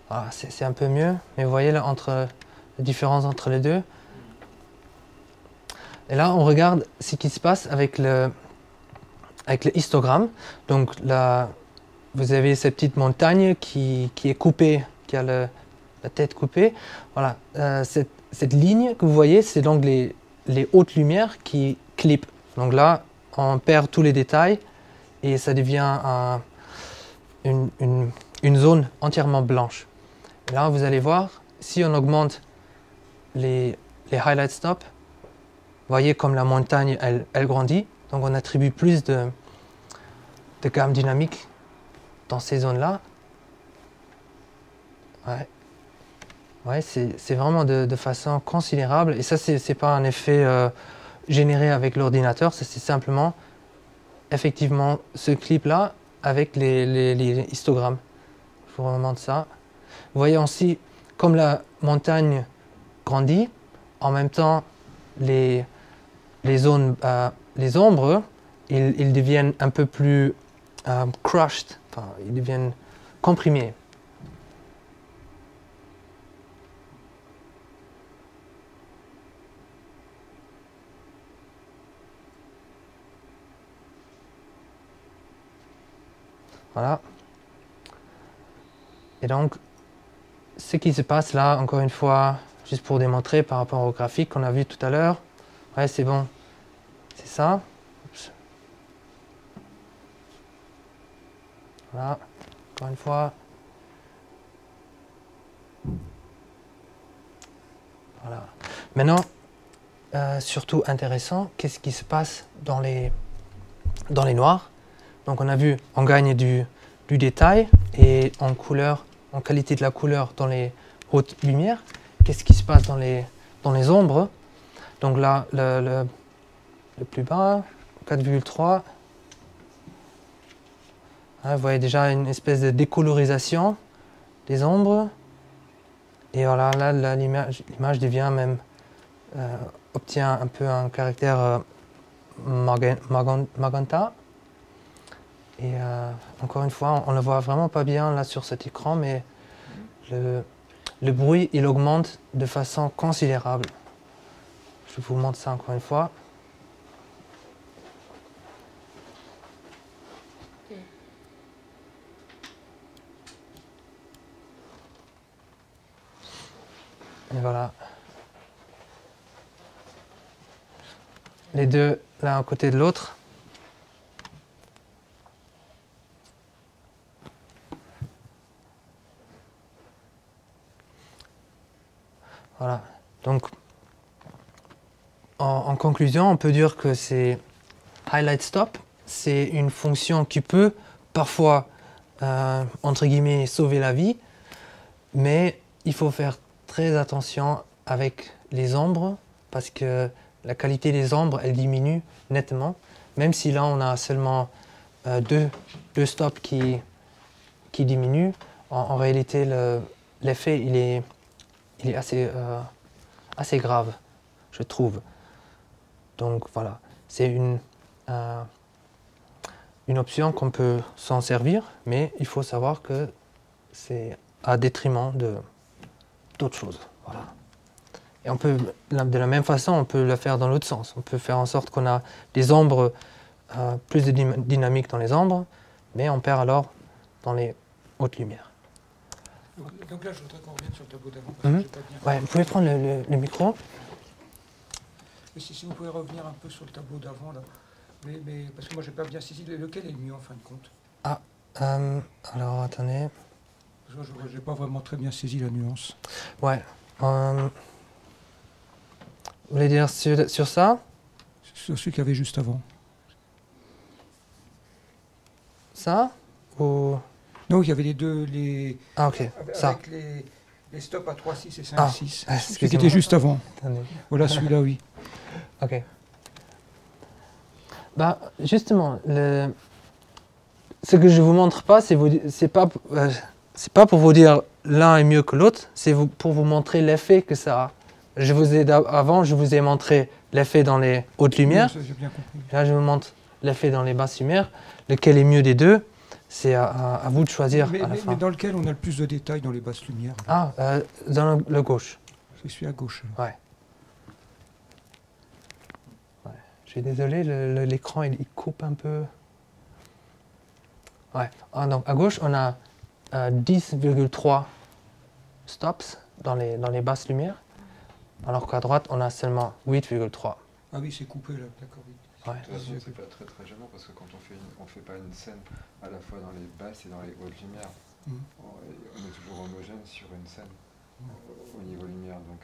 voilà, c'est un peu mieux. Mais vous voyez là, la différence entre les deux. Et là, on regarde ce qui se passe avec le histogramme. Donc là, vous avez cette petite montagne qui est coupée, qui a la tête coupée. Voilà, cette ligne que vous voyez, c'est donc les hautes lumières qui clippent. Donc là, on perd tous les détails et ça devient une zone entièrement blanche. Et là, vous allez voir, si on augmente les highlight stops, voyez comme la montagne, elle grandit. Donc on attribue plus de gamme dynamique dans ces zones-là. Ouais. Ouais, c'est vraiment de façon considérable. Et ça, c'est pas un effet généré avec l'ordinateur, c'est simplement effectivement ce clip-là avec les histogrammes. Je vous remonte ça. Vous voyez aussi, comme la montagne grandit, en même temps, les ombres, ils deviennent un peu plus crushed, enfin, ils deviennent comprimés. Voilà. Et donc, ce qui se passe là, encore une fois, juste pour démontrer par rapport au graphique qu'on a vu tout à l'heure. Ouais, c'est bon. C'est ça. Oups. Voilà. Encore une fois. Voilà. Maintenant, surtout intéressant, qu'est-ce qui se passe dans les noirs? Donc on a vu, on gagne du détail et en couleur, en qualité de la couleur dans les hautes lumières. Qu'est-ce qui se passe dans les ombres? Donc là, le plus bas, 4,3. Vous voyez déjà une espèce de décolorisation des ombres. Et voilà, là l'image devient même, obtient un peu un caractère magenta. Et encore une fois, on ne le voit vraiment pas bien là sur cet écran, mais le bruit, il augmente de façon considérable. Je vous montre ça encore une fois. Et voilà. Les deux l'un à côté de l'autre. Voilà. Donc, en conclusion, on peut dire que c'est Highlight Stop, c'est une fonction qui peut parfois, entre guillemets, sauver la vie, mais il faut faire très attention avec les ombres parce que la qualité des ombres, elle diminue nettement, même si là on a seulement deux stops qui diminuent. En réalité, l'effet il est assez grave, je trouve. Donc voilà, c'est une option qu'on peut s'en servir, mais il faut savoir que c'est à détriment d'autres choses. Voilà. Et on peut, de la même façon, on peut le faire dans l'autre sens. On peut faire en sorte qu'on a des ombres, plus de dynamique dans les ombres, mais on perd alors dans les hautes lumières. Donc là, je voudrais qu'on revienne sur le tableau d'avant. Parce que j'ai pas bien... Ouais, vous pouvez prendre le micro. Et si vous pouvez revenir un peu sur le tableau d'avant, là. Mais parce que moi, j'ai pas bien saisi lequel est le mieux en fin de compte. Ah, alors attendez. Parce que je n'ai pas vraiment très bien saisi la nuance. Ouais. Vous voulez dire sur ça? Sur celui qu'il y avait juste avant. Ça ou... Non, il y avait les deux, Ah ok, avec ça. les stops à 3,6 et 5,6. Ah, Celui qui était juste avant. Attendez. Voilà, celui-là, oui. Ok. Bah, justement, ce que je vous montre pas, c'est pas pour vous dire l'un est mieux que l'autre, c'est pour vous montrer l'effet que ça a. Avant, je vous ai montré l'effet dans les hautes lumières. Oui, ça, j'ai bien compris. Là, je vous montre l'effet dans les basses lumières. Lequel est mieux des deux? C'est à vous de choisir à la fin. Mais dans lequel on a le plus de détails dans les basses lumières? Ah, dans le gauche. C'est celui à gauche. Ouais. Je suis désolé, l'écran il coupe un peu. Ouais. Ah, donc à gauche, on a 10,3 stops dans les basses lumières, alors qu'à droite, on a seulement 8,3. Ah oui, c'est coupé là, d'accord. Oui. Ouais. De toute façon, c'est pas très très gênant parce que quand on fait pas une scène à la fois dans les basses et dans les hautes lumières, on est toujours homogène sur une scène au niveau lumière. Donc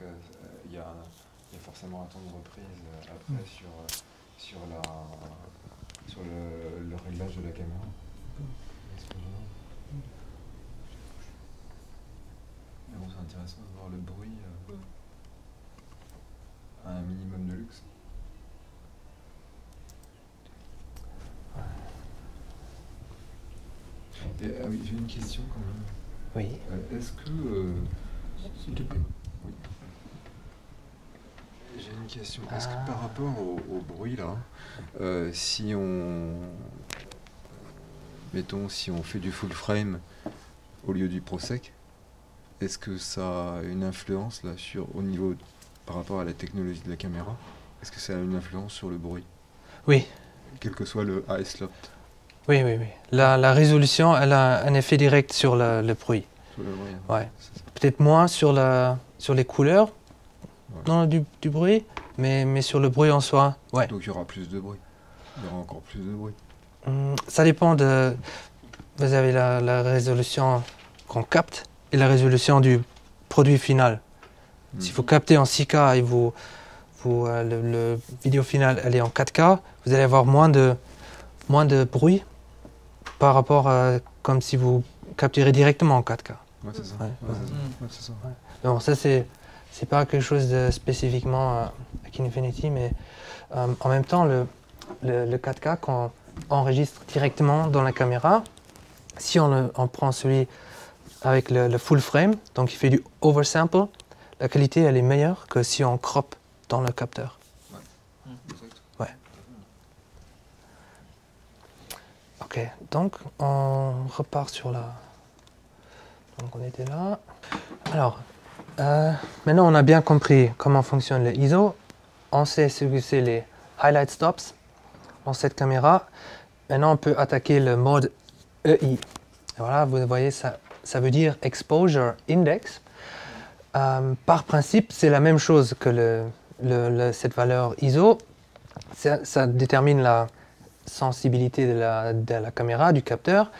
il y a il y a forcément un temps de reprise après sur le réglage de la caméra. Mais bon, c'est intéressant de voir le bruit à un minimum de luxe. Et, ah oui, j'ai une question quand même. Oui. Est-ce que... S'il te plaît. Oui. J'ai une question. Est-ce que par rapport au bruit là, si on... mettons, si on fait du full frame au lieu du ProSec, est-ce que ça a une influence là au niveau par rapport à la technologie de la caméra? Est-ce que ça a une influence sur le bruit? Oui. Quel que soit le AS-Loft. Oui. La résolution, elle a un effet direct sur le bruit. Sur le bruit. Ouais. Peut-être moins sur les couleurs du bruit, mais sur le bruit en soi, ouais. Donc il y aura plus de bruit. Il y aura encore plus de bruit. Ça dépend de... Vous avez la résolution qu'on capte et la résolution du produit final. Si vous captez en 6K et le vidéo final elle est en 4K, vous allez avoir moins de bruit par rapport à comme si vous capturez directement en 4K. Ouais, c'est ça. C'est ça. Ouais. Donc ça c'est pas quelque chose de spécifiquement à Kinefinity, mais en même temps le 4K qu'on enregistre directement dans la caméra, si on prend celui avec le full frame, donc il fait du oversample, la qualité elle est meilleure que si on crop dans le capteur. Ouais. Ok, donc on repart sur la... Donc on était là. Alors, maintenant on a bien compris comment fonctionne le ISO. On sait ce que c'est les highlight stops dans cette caméra. Maintenant on peut attaquer le mode EI. Et voilà, vous voyez, ça veut dire Exposure Index. Par principe, c'est la même chose que cette valeur ISO. Ça détermine la sensibilité de la caméra, du capteur,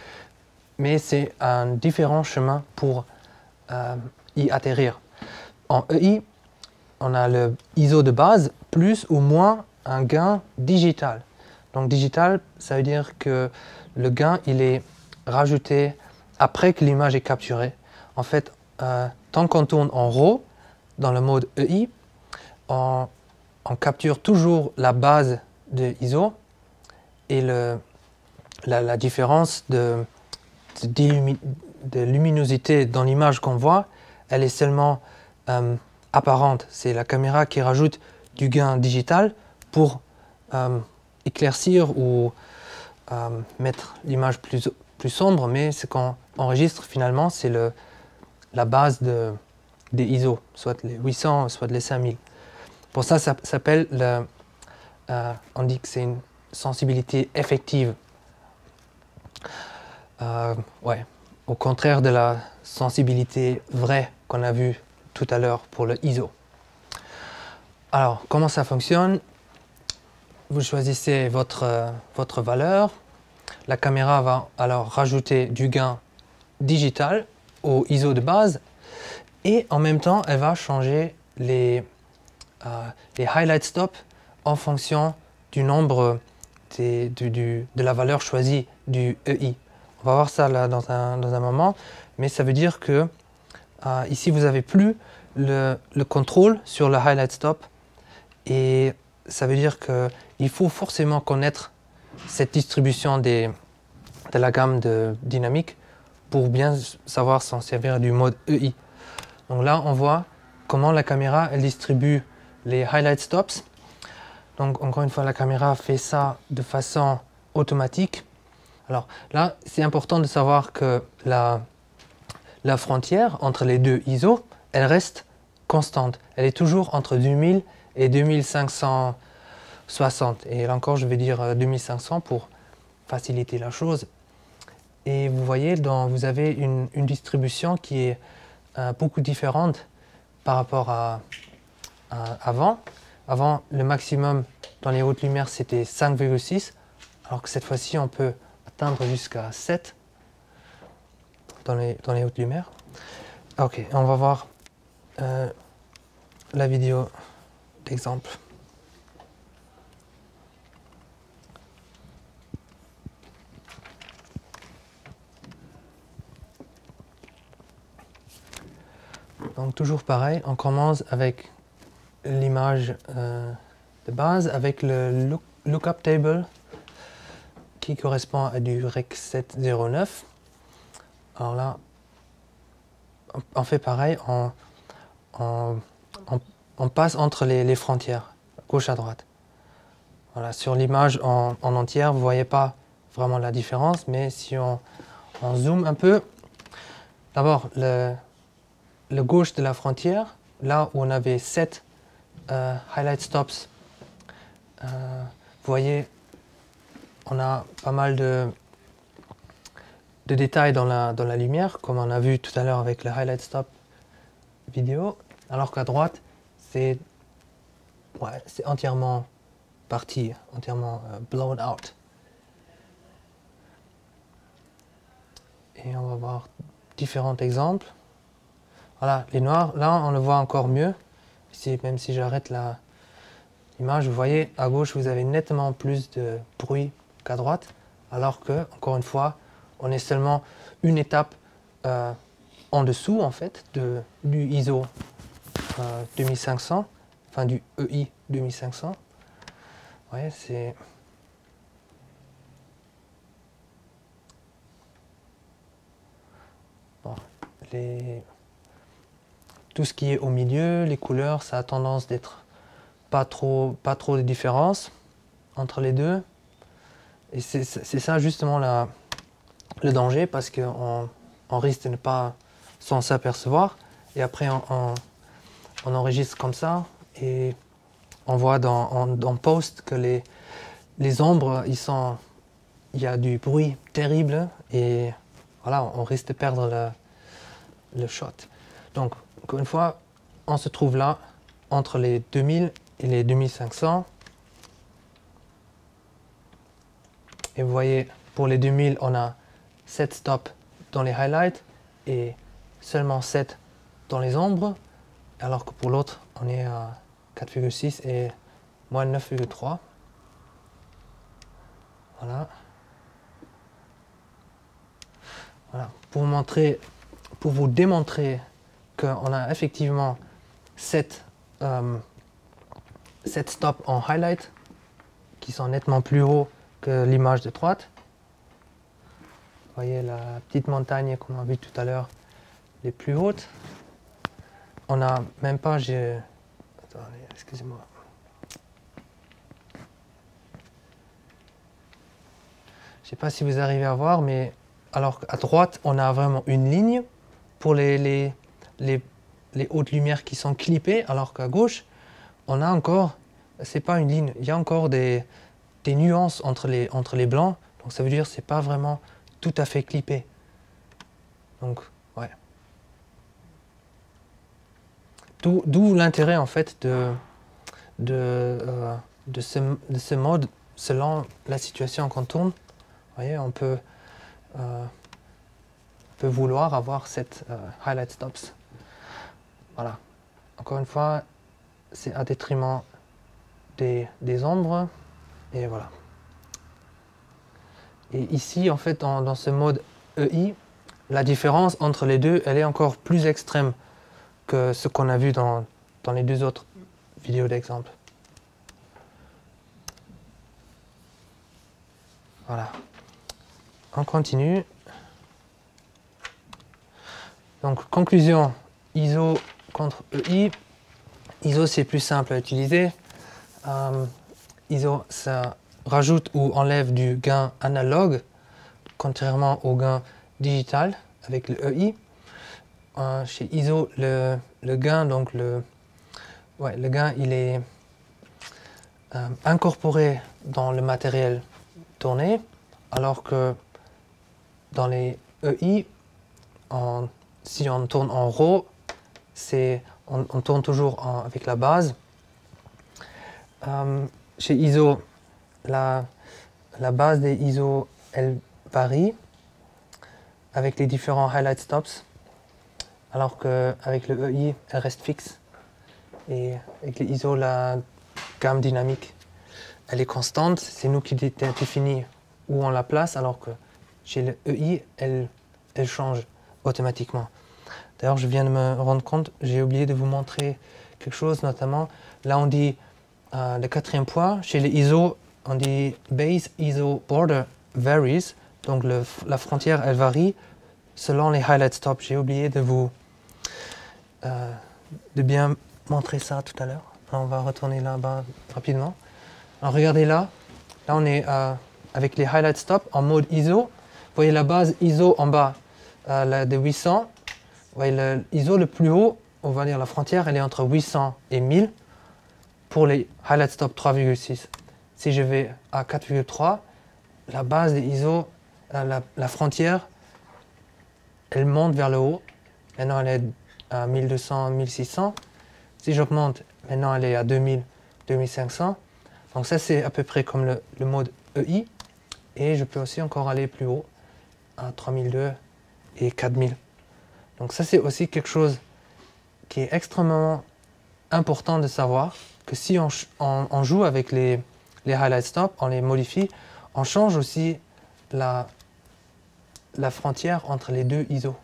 mais c'est un différent chemin pour y atterrir. En EI, on a le ISO de base, plus ou moins un gain digital. Donc digital, ça veut dire que le gain, il est rajouté après que l'image est capturée. En fait, tant qu'on tourne en RAW, dans le mode EI, on capture toujours la base de ISO et la différence de luminosité dans l'image qu'on voit, elle est seulement apparente. C'est la caméra qui rajoute du gain digital pour éclaircir ou mettre l'image plus sombre, mais ce qu'on enregistre finalement, c'est la base des ISO, soit les 800, soit les 5000. Pour ça s'appelle on dit que c'est une sensibilité effective. Ouais, au contraire de la sensibilité vraie qu'on a vue tout à l'heure pour le ISO. Alors, comment ça fonctionne? Vous choisissez votre valeur. La caméra va alors rajouter du gain digital au ISO de base et en même temps, elle va changer les highlight stops en fonction du nombre de la valeur choisie du EI. On va voir ça là dans un moment, mais ça veut dire que ici vous n'avez plus le contrôle sur le highlight stop et ça veut dire qu'il faut forcément connaître cette distribution de la gamme de dynamique pour bien savoir s'en servir du mode EI. Donc là on voit comment la caméra elle distribue les highlight stops. Donc encore une fois la caméra fait ça de façon automatique. Alors là c'est important de savoir que la frontière entre les deux ISO elle reste constante. Elle est toujours entre 2000 et 2560. Et là encore je vais dire 2500 pour faciliter la chose. Et vous voyez, vous avez une distribution qui est beaucoup différente par rapport à avant. Avant, le maximum dans les hautes lumières, c'était 5,6, alors que cette fois-ci, on peut atteindre jusqu'à 7 dans les hautes lumières. Ok, on va voir la vidéo d'exemple. Donc toujours pareil, on commence avec l'image de base, avec le lookup table qui correspond à du rec 709. Alors là, on fait pareil, on passe entre les frontières, gauche à droite. Voilà, sur l'image en entière, vous ne voyez pas vraiment la différence, mais si on zoome un peu, d'abord le gauche de la frontière, là où on avait 7 highlight stops, vous voyez, on a pas mal de détails dans la lumière, comme on a vu tout à l'heure avec le highlight stop vidéo, alors qu'à droite, c'est entièrement parti, entièrement blown out. Et on va voir différents exemples. Voilà, les noirs, là on le voit encore mieux. Ici, même si j'arrête l'image, vous voyez, à gauche vous avez nettement plus de bruit qu'à droite, alors que, encore une fois, on est seulement une étape en dessous en fait du ISO 2500, enfin du EI 2500. Ouais, c'est bon, tout ce qui est au milieu, les couleurs, ça a tendance d'être pas trop de différence entre les deux. Et c'est ça justement le danger, parce qu'on risque de ne pas s'en s'apercevoir. Et après, on enregistre comme ça et on voit dans post que les ombres, il y a du bruit terrible et voilà, on risque de perdre le shot. Donc, encore une fois, on se trouve là entre les 2000 et les 2500. Et vous voyez, pour les 2000, on a 7 stops dans les highlights et seulement 7 dans les ombres, alors que pour l'autre, on est à 4,6 et moins 9,3. Voilà. Voilà. Pour vous démontrer qu'on a effectivement 7 stops en highlight qui sont nettement plus hauts que l'image de droite. Vous voyez la petite montagne qu'on a vue tout à l'heure, les plus hautes. On n'a même pas... Attendez, excusez-moi. Je ne sais pas si vous arrivez à voir, mais alors qu'à droite, on a vraiment une ligne pour les hautes lumières qui sont clippées, alors qu'à gauche, on a encore... C'est pas une ligne, il y a encore des nuances entre les blancs, donc ça veut dire que c'est pas vraiment tout à fait clippé. Donc, ouais. D'où l'intérêt en fait de ce mode selon la situation qu'on tourne. Vous voyez, on peut vouloir avoir cette highlight stops. Voilà. Encore une fois, c'est à détriment des ombres. Et voilà. Et ici, en fait, dans ce mode EI, la différence entre les deux, elle est encore plus extrême que ce qu'on a vu dans les deux autres vidéos d'exemple. Voilà. On continue. Donc, conclusion, ISO contre EI. ISO, c'est plus simple à utiliser. ISO, ça rajoute ou enlève du gain analogue, contrairement au gain digital avec le EI. Chez ISO, le gain, donc le gain, il est incorporé dans le matériel tourné, alors que dans les EI, si on tourne en RAW, on tourne toujours avec la base. Chez ISO, la base des ISO, elle varie avec les différents highlight stops, alors qu'avec le EI, elle reste fixe. Et avec les ISO, la gamme dynamique, elle est constante. C'est nous qui définissons où on la place, alors que chez le EI, elle change automatiquement. D'ailleurs, je viens de me rendre compte, j'ai oublié de vous montrer quelque chose, notamment, là on dit le 4e point, chez les ISO, on dit Base ISO Border varies, donc la frontière, elle varie selon les highlight stops. J'ai oublié de vous de bien montrer ça tout à l'heure. On va retourner là-bas rapidement. Alors regardez là on est avec les highlight stops en mode ISO. Vous voyez la base ISO en bas de 800. Vous voyez l'ISO le plus haut, on va dire la frontière, elle est entre 800 et 1000 pour les highlight stop 3,6. Si je vais à 4,3, la base des ISO, la frontière, elle monte vers le haut. Maintenant elle est à 1200, 1600. Si j'augmente, maintenant elle est à 2000, 2500. Donc ça c'est à peu près comme le mode EI. Et je peux aussi encore aller plus haut à 3002 et 4000. Donc ça c'est aussi quelque chose qui est extrêmement important de savoir, que si on joue avec les highlight stops, on les modifie, on change aussi la frontière entre les deux ISO.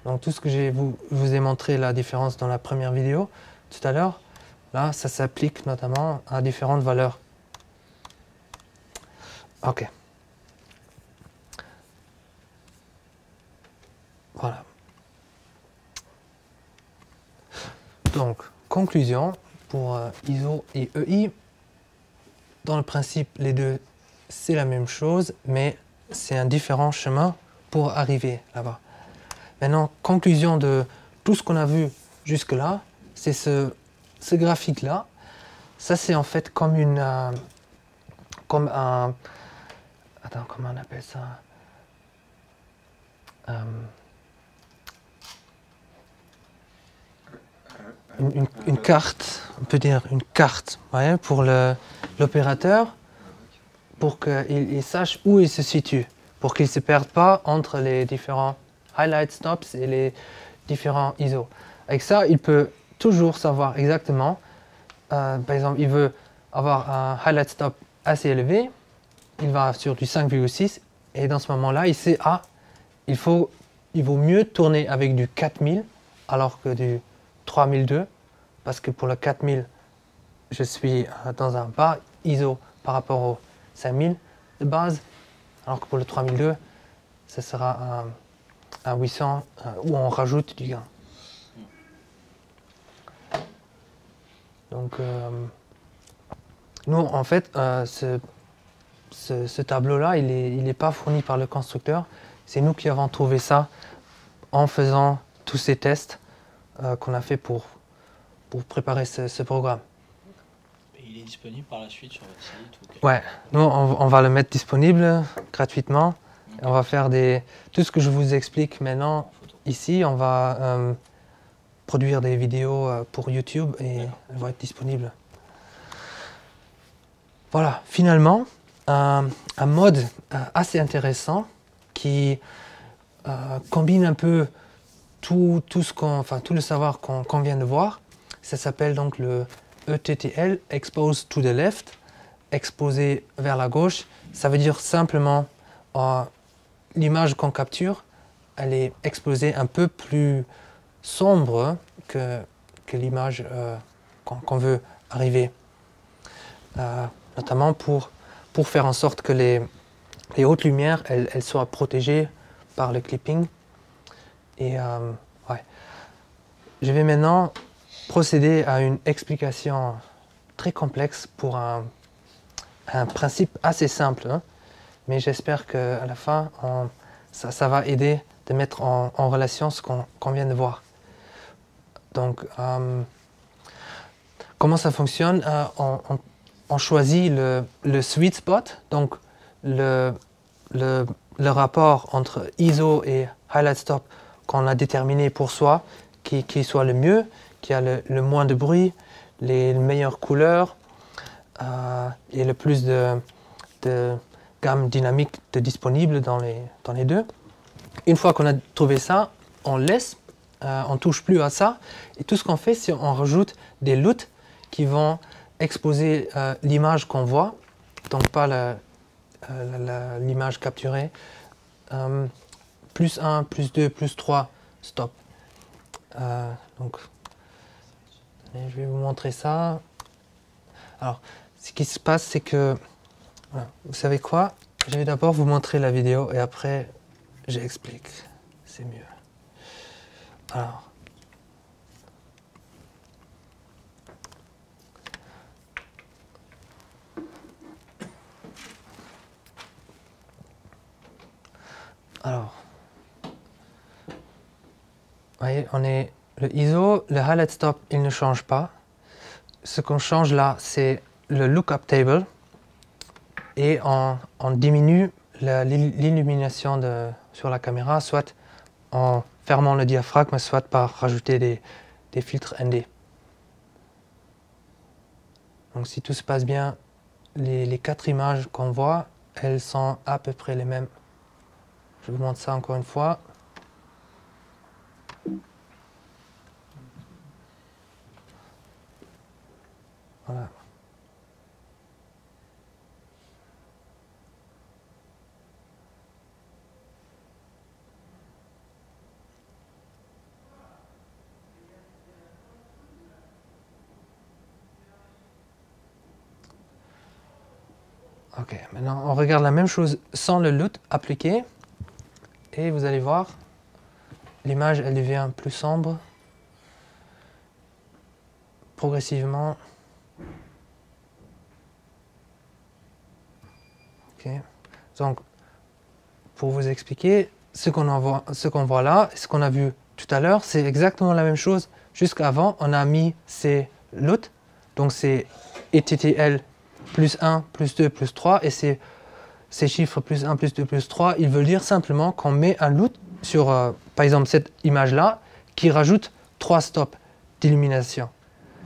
Donc tout ce que je vous ai montré la différence dans la première vidéo tout à l'heure, là ça s'applique notamment à différentes valeurs. Ok. Voilà. Donc, conclusion pour ISO et EI. Dans le principe, les deux, c'est la même chose, mais c'est un différent chemin pour arriver là-bas. Maintenant, conclusion de tout ce qu'on a vu jusque-là, c'est ce graphique-là. Ça, c'est en fait comme comme un... Attends, comment on appelle ça? Une carte, on peut dire une carte, ouais, pour l'opérateur, pour qu'il sache où il se situe, pour qu'il ne se perde pas entre les différents highlight stops et les différents ISO. Avec ça, il peut toujours savoir exactement, par exemple, il veut avoir un highlight stop assez élevé, il va sur du 5,6 et dans ce moment-là, il sait, il vaut mieux tourner avec du 4000 alors que du 3002, parce que pour le 4000, je suis dans un bas ISO par rapport au 5000 de base, alors que pour le 3002, ce sera un 800 où on rajoute du gain. Donc, nous, en fait, ce tableau-là, il n'est pas fourni par le constructeur. C'est nous qui avons trouvé ça en faisant tous ces tests qu'on a fait pour préparer ce programme. Et il est disponible par la suite sur votre site? Ouais, nous on va le mettre disponible gratuitement. Okay. On va faire tout ce que je vous explique maintenant ici, on va produire des vidéos pour YouTube et elles vont être disponibles. Voilà, finalement, un mode assez intéressant qui combine un peu tout le savoir qu'on vient de voir. Ça s'appelle donc le ETTL, Expose to the Left, exposé vers la gauche. Ça veut dire simplement l'image qu'on capture, elle est exposée un peu plus sombre que l'image qu'on veut arriver. Notamment pour faire en sorte que les hautes lumières elles soient protégées par le clipping. Et ouais. Je vais maintenant procéder à une explication très complexe pour un principe assez simple, hein, mais j'espère qu'à la fin, ça va aider de mettre en relation ce qu'on vient de voir. Donc, comment ça fonctionne? On choisit le sweet spot, donc le rapport entre ISO et highlight stop qu'on a déterminé pour soi, qui soit le mieux, qui a le moins de bruit, les meilleures couleurs et le plus de gamme dynamique disponible dans les deux. Une fois qu'on a trouvé ça, on laisse on ne touche plus à ça. Et tout ce qu'on fait, c'est on rajoute des LUT qui vont exposer l'image qu'on voit, donc pas l'image capturée. Plus 1, plus 2, plus 3, stop. Donc, je vais vous montrer ça. Alors, ce qui se passe, c'est que, voilà, vous savez quoi? Je vais d'abord vous montrer la vidéo et après, j'explique. C'est mieux. Alors, vous voyez, le ISO, le highlight stop, il ne change pas. Ce qu'on change là, c'est le lookup table et on diminue l'illumination sur la caméra, soit en fermant le diaphragme, soit par rajouter des filtres ND. Donc si tout se passe bien, les 4 images qu'on voit, elles sont à peu près les mêmes. Je vous montre ça encore une fois. Voilà. Ok, maintenant on regarde la même chose sans le LUT appliqué. Et vous allez voir, l'image elle devient plus sombre progressivement. Okay. Donc, pour vous expliquer, ce qu'on voit là, ce qu'on a vu tout à l'heure, c'est exactement la même chose. Jusqu'avant, on a mis ces LUT, donc c'est ETTL plus 1, plus 2, plus 3, et ces chiffres plus 1, plus 2, plus 3, ils veulent dire simplement qu'on met un LUT sur, par exemple, cette image-là, qui rajoute 3 stops d'illumination.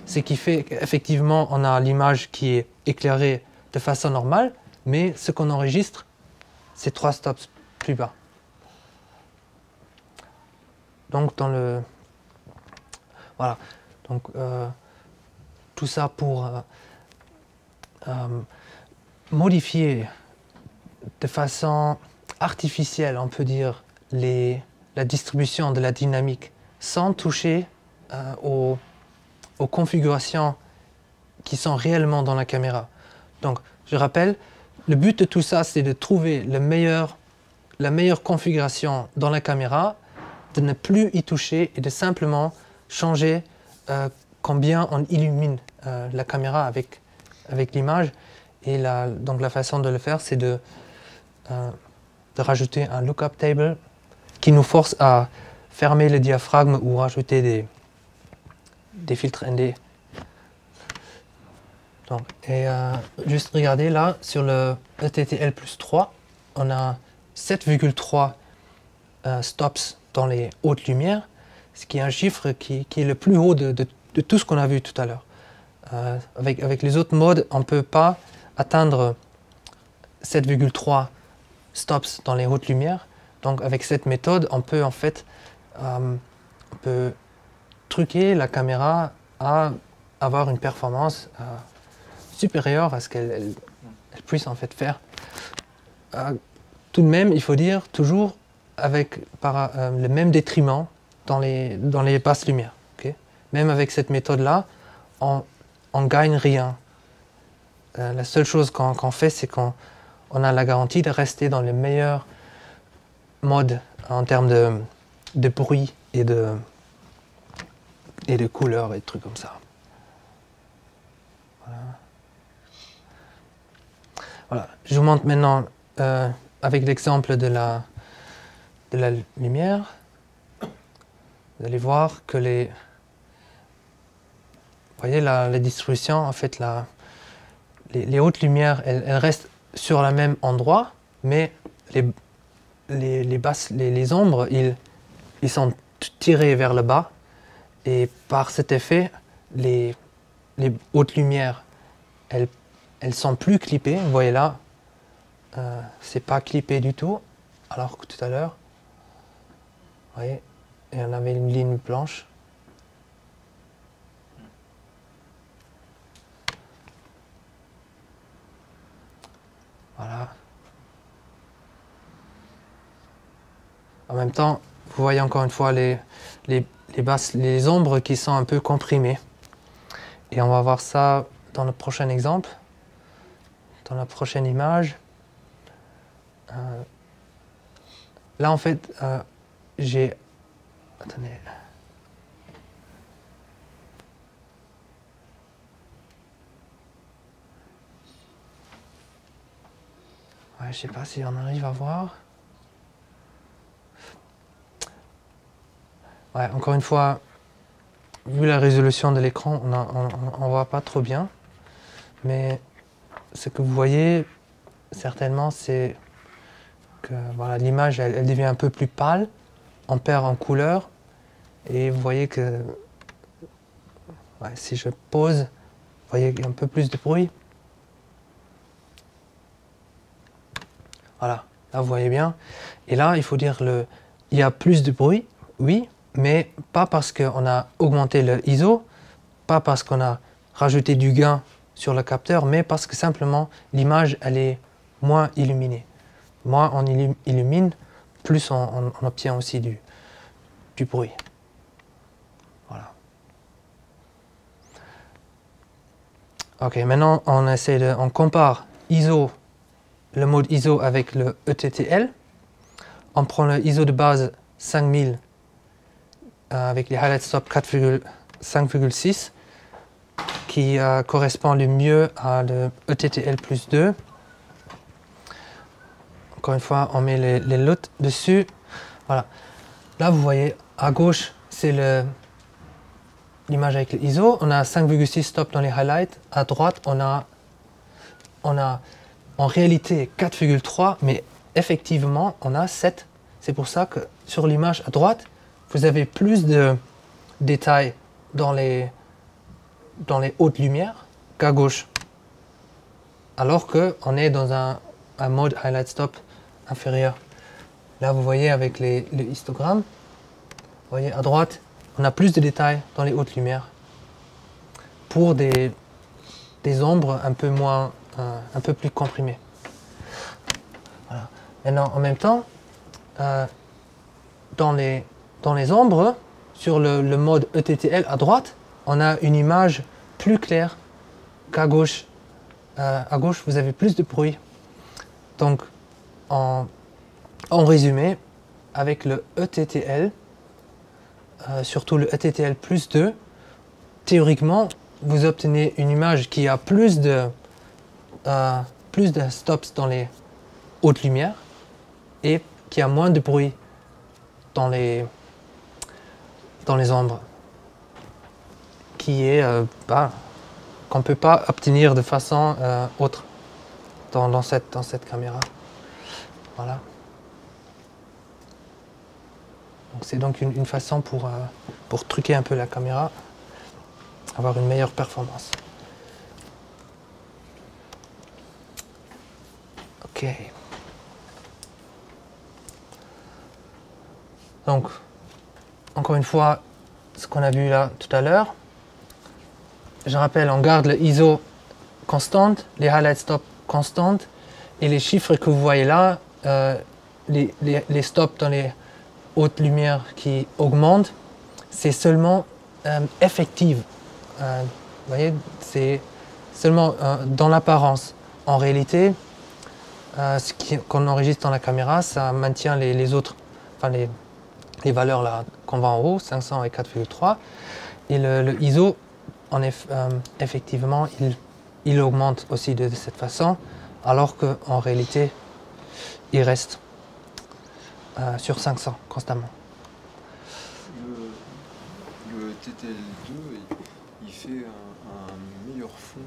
Ce qui fait qu'effectivement, on a l'image qui est éclairée de façon normale, mais ce qu'on enregistre, c'est 3 stops plus bas. Donc, voilà. Donc, tout ça pour modifier de façon artificielle, on peut dire, la distribution de la dynamique sans toucher aux configurations qui sont réellement dans la caméra. Donc, je rappelle, le but de tout ça, c'est de trouver la meilleure configuration dans la caméra, de ne plus y toucher et de simplement changer combien on illumine la caméra avec l'image. Et donc la façon de le faire, c'est de rajouter un lookup table qui nous force à fermer le diaphragme ou rajouter des filtres ND. Donc, juste regardez là, sur le ETTL plus 3, on a 7,3 stops dans les hautes lumières, ce qui est un chiffre qui est le plus haut de tout ce qu'on a vu tout à l'heure. Avec les autres modes, on ne peut pas atteindre 7,3 stops dans les hautes lumières. Donc avec cette méthode, on peut en fait truquer la caméra à avoir une performance supérieure à ce qu'elle puisse en fait faire. Tout de même, il faut dire, toujours avec le même détriment dans les basses lumières. Okay? Même avec cette méthode-là, on gagne rien. La seule chose qu'on fait, c'est qu'on a la garantie de rester dans le meilleur mode en termes de bruit et de couleurs et de trucs comme ça. Voilà. Je vous montre maintenant avec l'exemple de la lumière. Vous allez voir que vous voyez la distribution, en fait, les hautes lumières, elles restent sur le même endroit, mais les ombres, ils sont tirés vers le bas, et par cet effet, les hautes lumières, elles sont plus clippées. Vous voyez là, c'est pas clippé du tout, alors que tout à l'heure, vous voyez, et on avait une ligne blanche. Voilà. En même temps, vous voyez encore une fois les ombres qui sont un peu comprimées. Et on va voir ça dans le prochain exemple, dans la prochaine image. Là, en fait, j'ai... Attendez. Ouais, je sais pas si on arrive à voir. Ouais, encore une fois, vu la résolution de l'écran, on voit pas trop bien. Mais ce que vous voyez, certainement, c'est que voilà, l'image, elle devient un peu plus pâle. On perd en couleur. Et vous voyez que ouais, si je pose, vous voyez qu'il y a un peu plus de bruit. Voilà, là vous voyez bien. Et là, il faut dire, il y a plus de bruit, oui, mais pas parce qu'on a augmenté le ISO, pas parce qu'on a rajouté du gain sur le capteur, mais parce que simplement l'image, elle est moins illuminée. Moins on illumine, plus on obtient aussi du bruit. Voilà. Ok, maintenant on compare ISO, le mode ISO avec le ETTL. On prend le ISO de base 5000 avec les highlight stop 5,6 qui correspond le mieux à le ETTL plus 2. Encore une fois, on met les LUT dessus. Voilà. Là, vous voyez, à gauche, c'est l'image avec le ISO. On a 5,6 stop dans les highlights. À droite, on a en réalité 4,3, mais effectivement, on a 7. C'est pour ça que sur l'image à droite, vous avez plus de détails dans les hautes lumières qu'à gauche. Alors qu'on est dans un mode highlight stop inférieur. Là, vous voyez avec le histogramme, vous voyez à droite, on a plus de détails dans les hautes lumières pour des ombres un peu moins, un peu plus comprimées. Voilà. Maintenant, en même temps, dans les ombres, sur le mode ETTL à droite, on a une image plus claire qu'à gauche. À gauche, vous avez plus de bruit. Donc, en résumé, avec le ETTL, surtout le ETTL plus 2, théoriquement, vous obtenez une image qui a plus de stops dans les hautes lumières et qui a moins de bruit dans les ombres, qui est qu'on ne peut pas obtenir de façon autre dans cette caméra. Voilà. C'est donc une façon pour truquer un peu la caméra, avoir une meilleure performance. Ok. Donc, encore une fois, ce qu'on a vu là tout à l'heure. Je rappelle, on garde le ISO constante, les highlight stop constantes, et les chiffres que vous voyez là, les stops dans les hautes lumières qui augmentent, c'est seulement effective. Vous voyez, c'est seulement dans l'apparence. En réalité, ce qu'on enregistre dans la caméra, ça maintient les autres, enfin les valeurs là qu'on voit en haut, 500 et 4,3, et le ISO, effectivement, il augmente aussi de cette façon, alors qu'en réalité, il reste sur 500 constamment. Le TTL2, il fait un meilleur fond,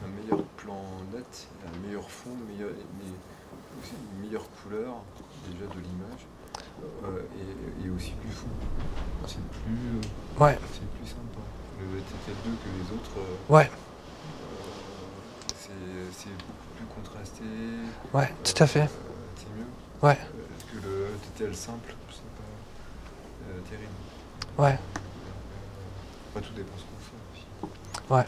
un meilleur plan net, un meilleur fond, mais aussi une meilleure couleur déjà de l'image, et aussi plus fou. C'est plus, ouais. C'est plus sympa. Le TTL2 que les autres, ouais. C'est beaucoup plus contrasté. Ouais, tout à fait. C'est mieux. Ouais. Parce que le TTL simple, c'est pas terrible. Ouais. Pas tout dépend de ce qu'on fait aussi. Ouais.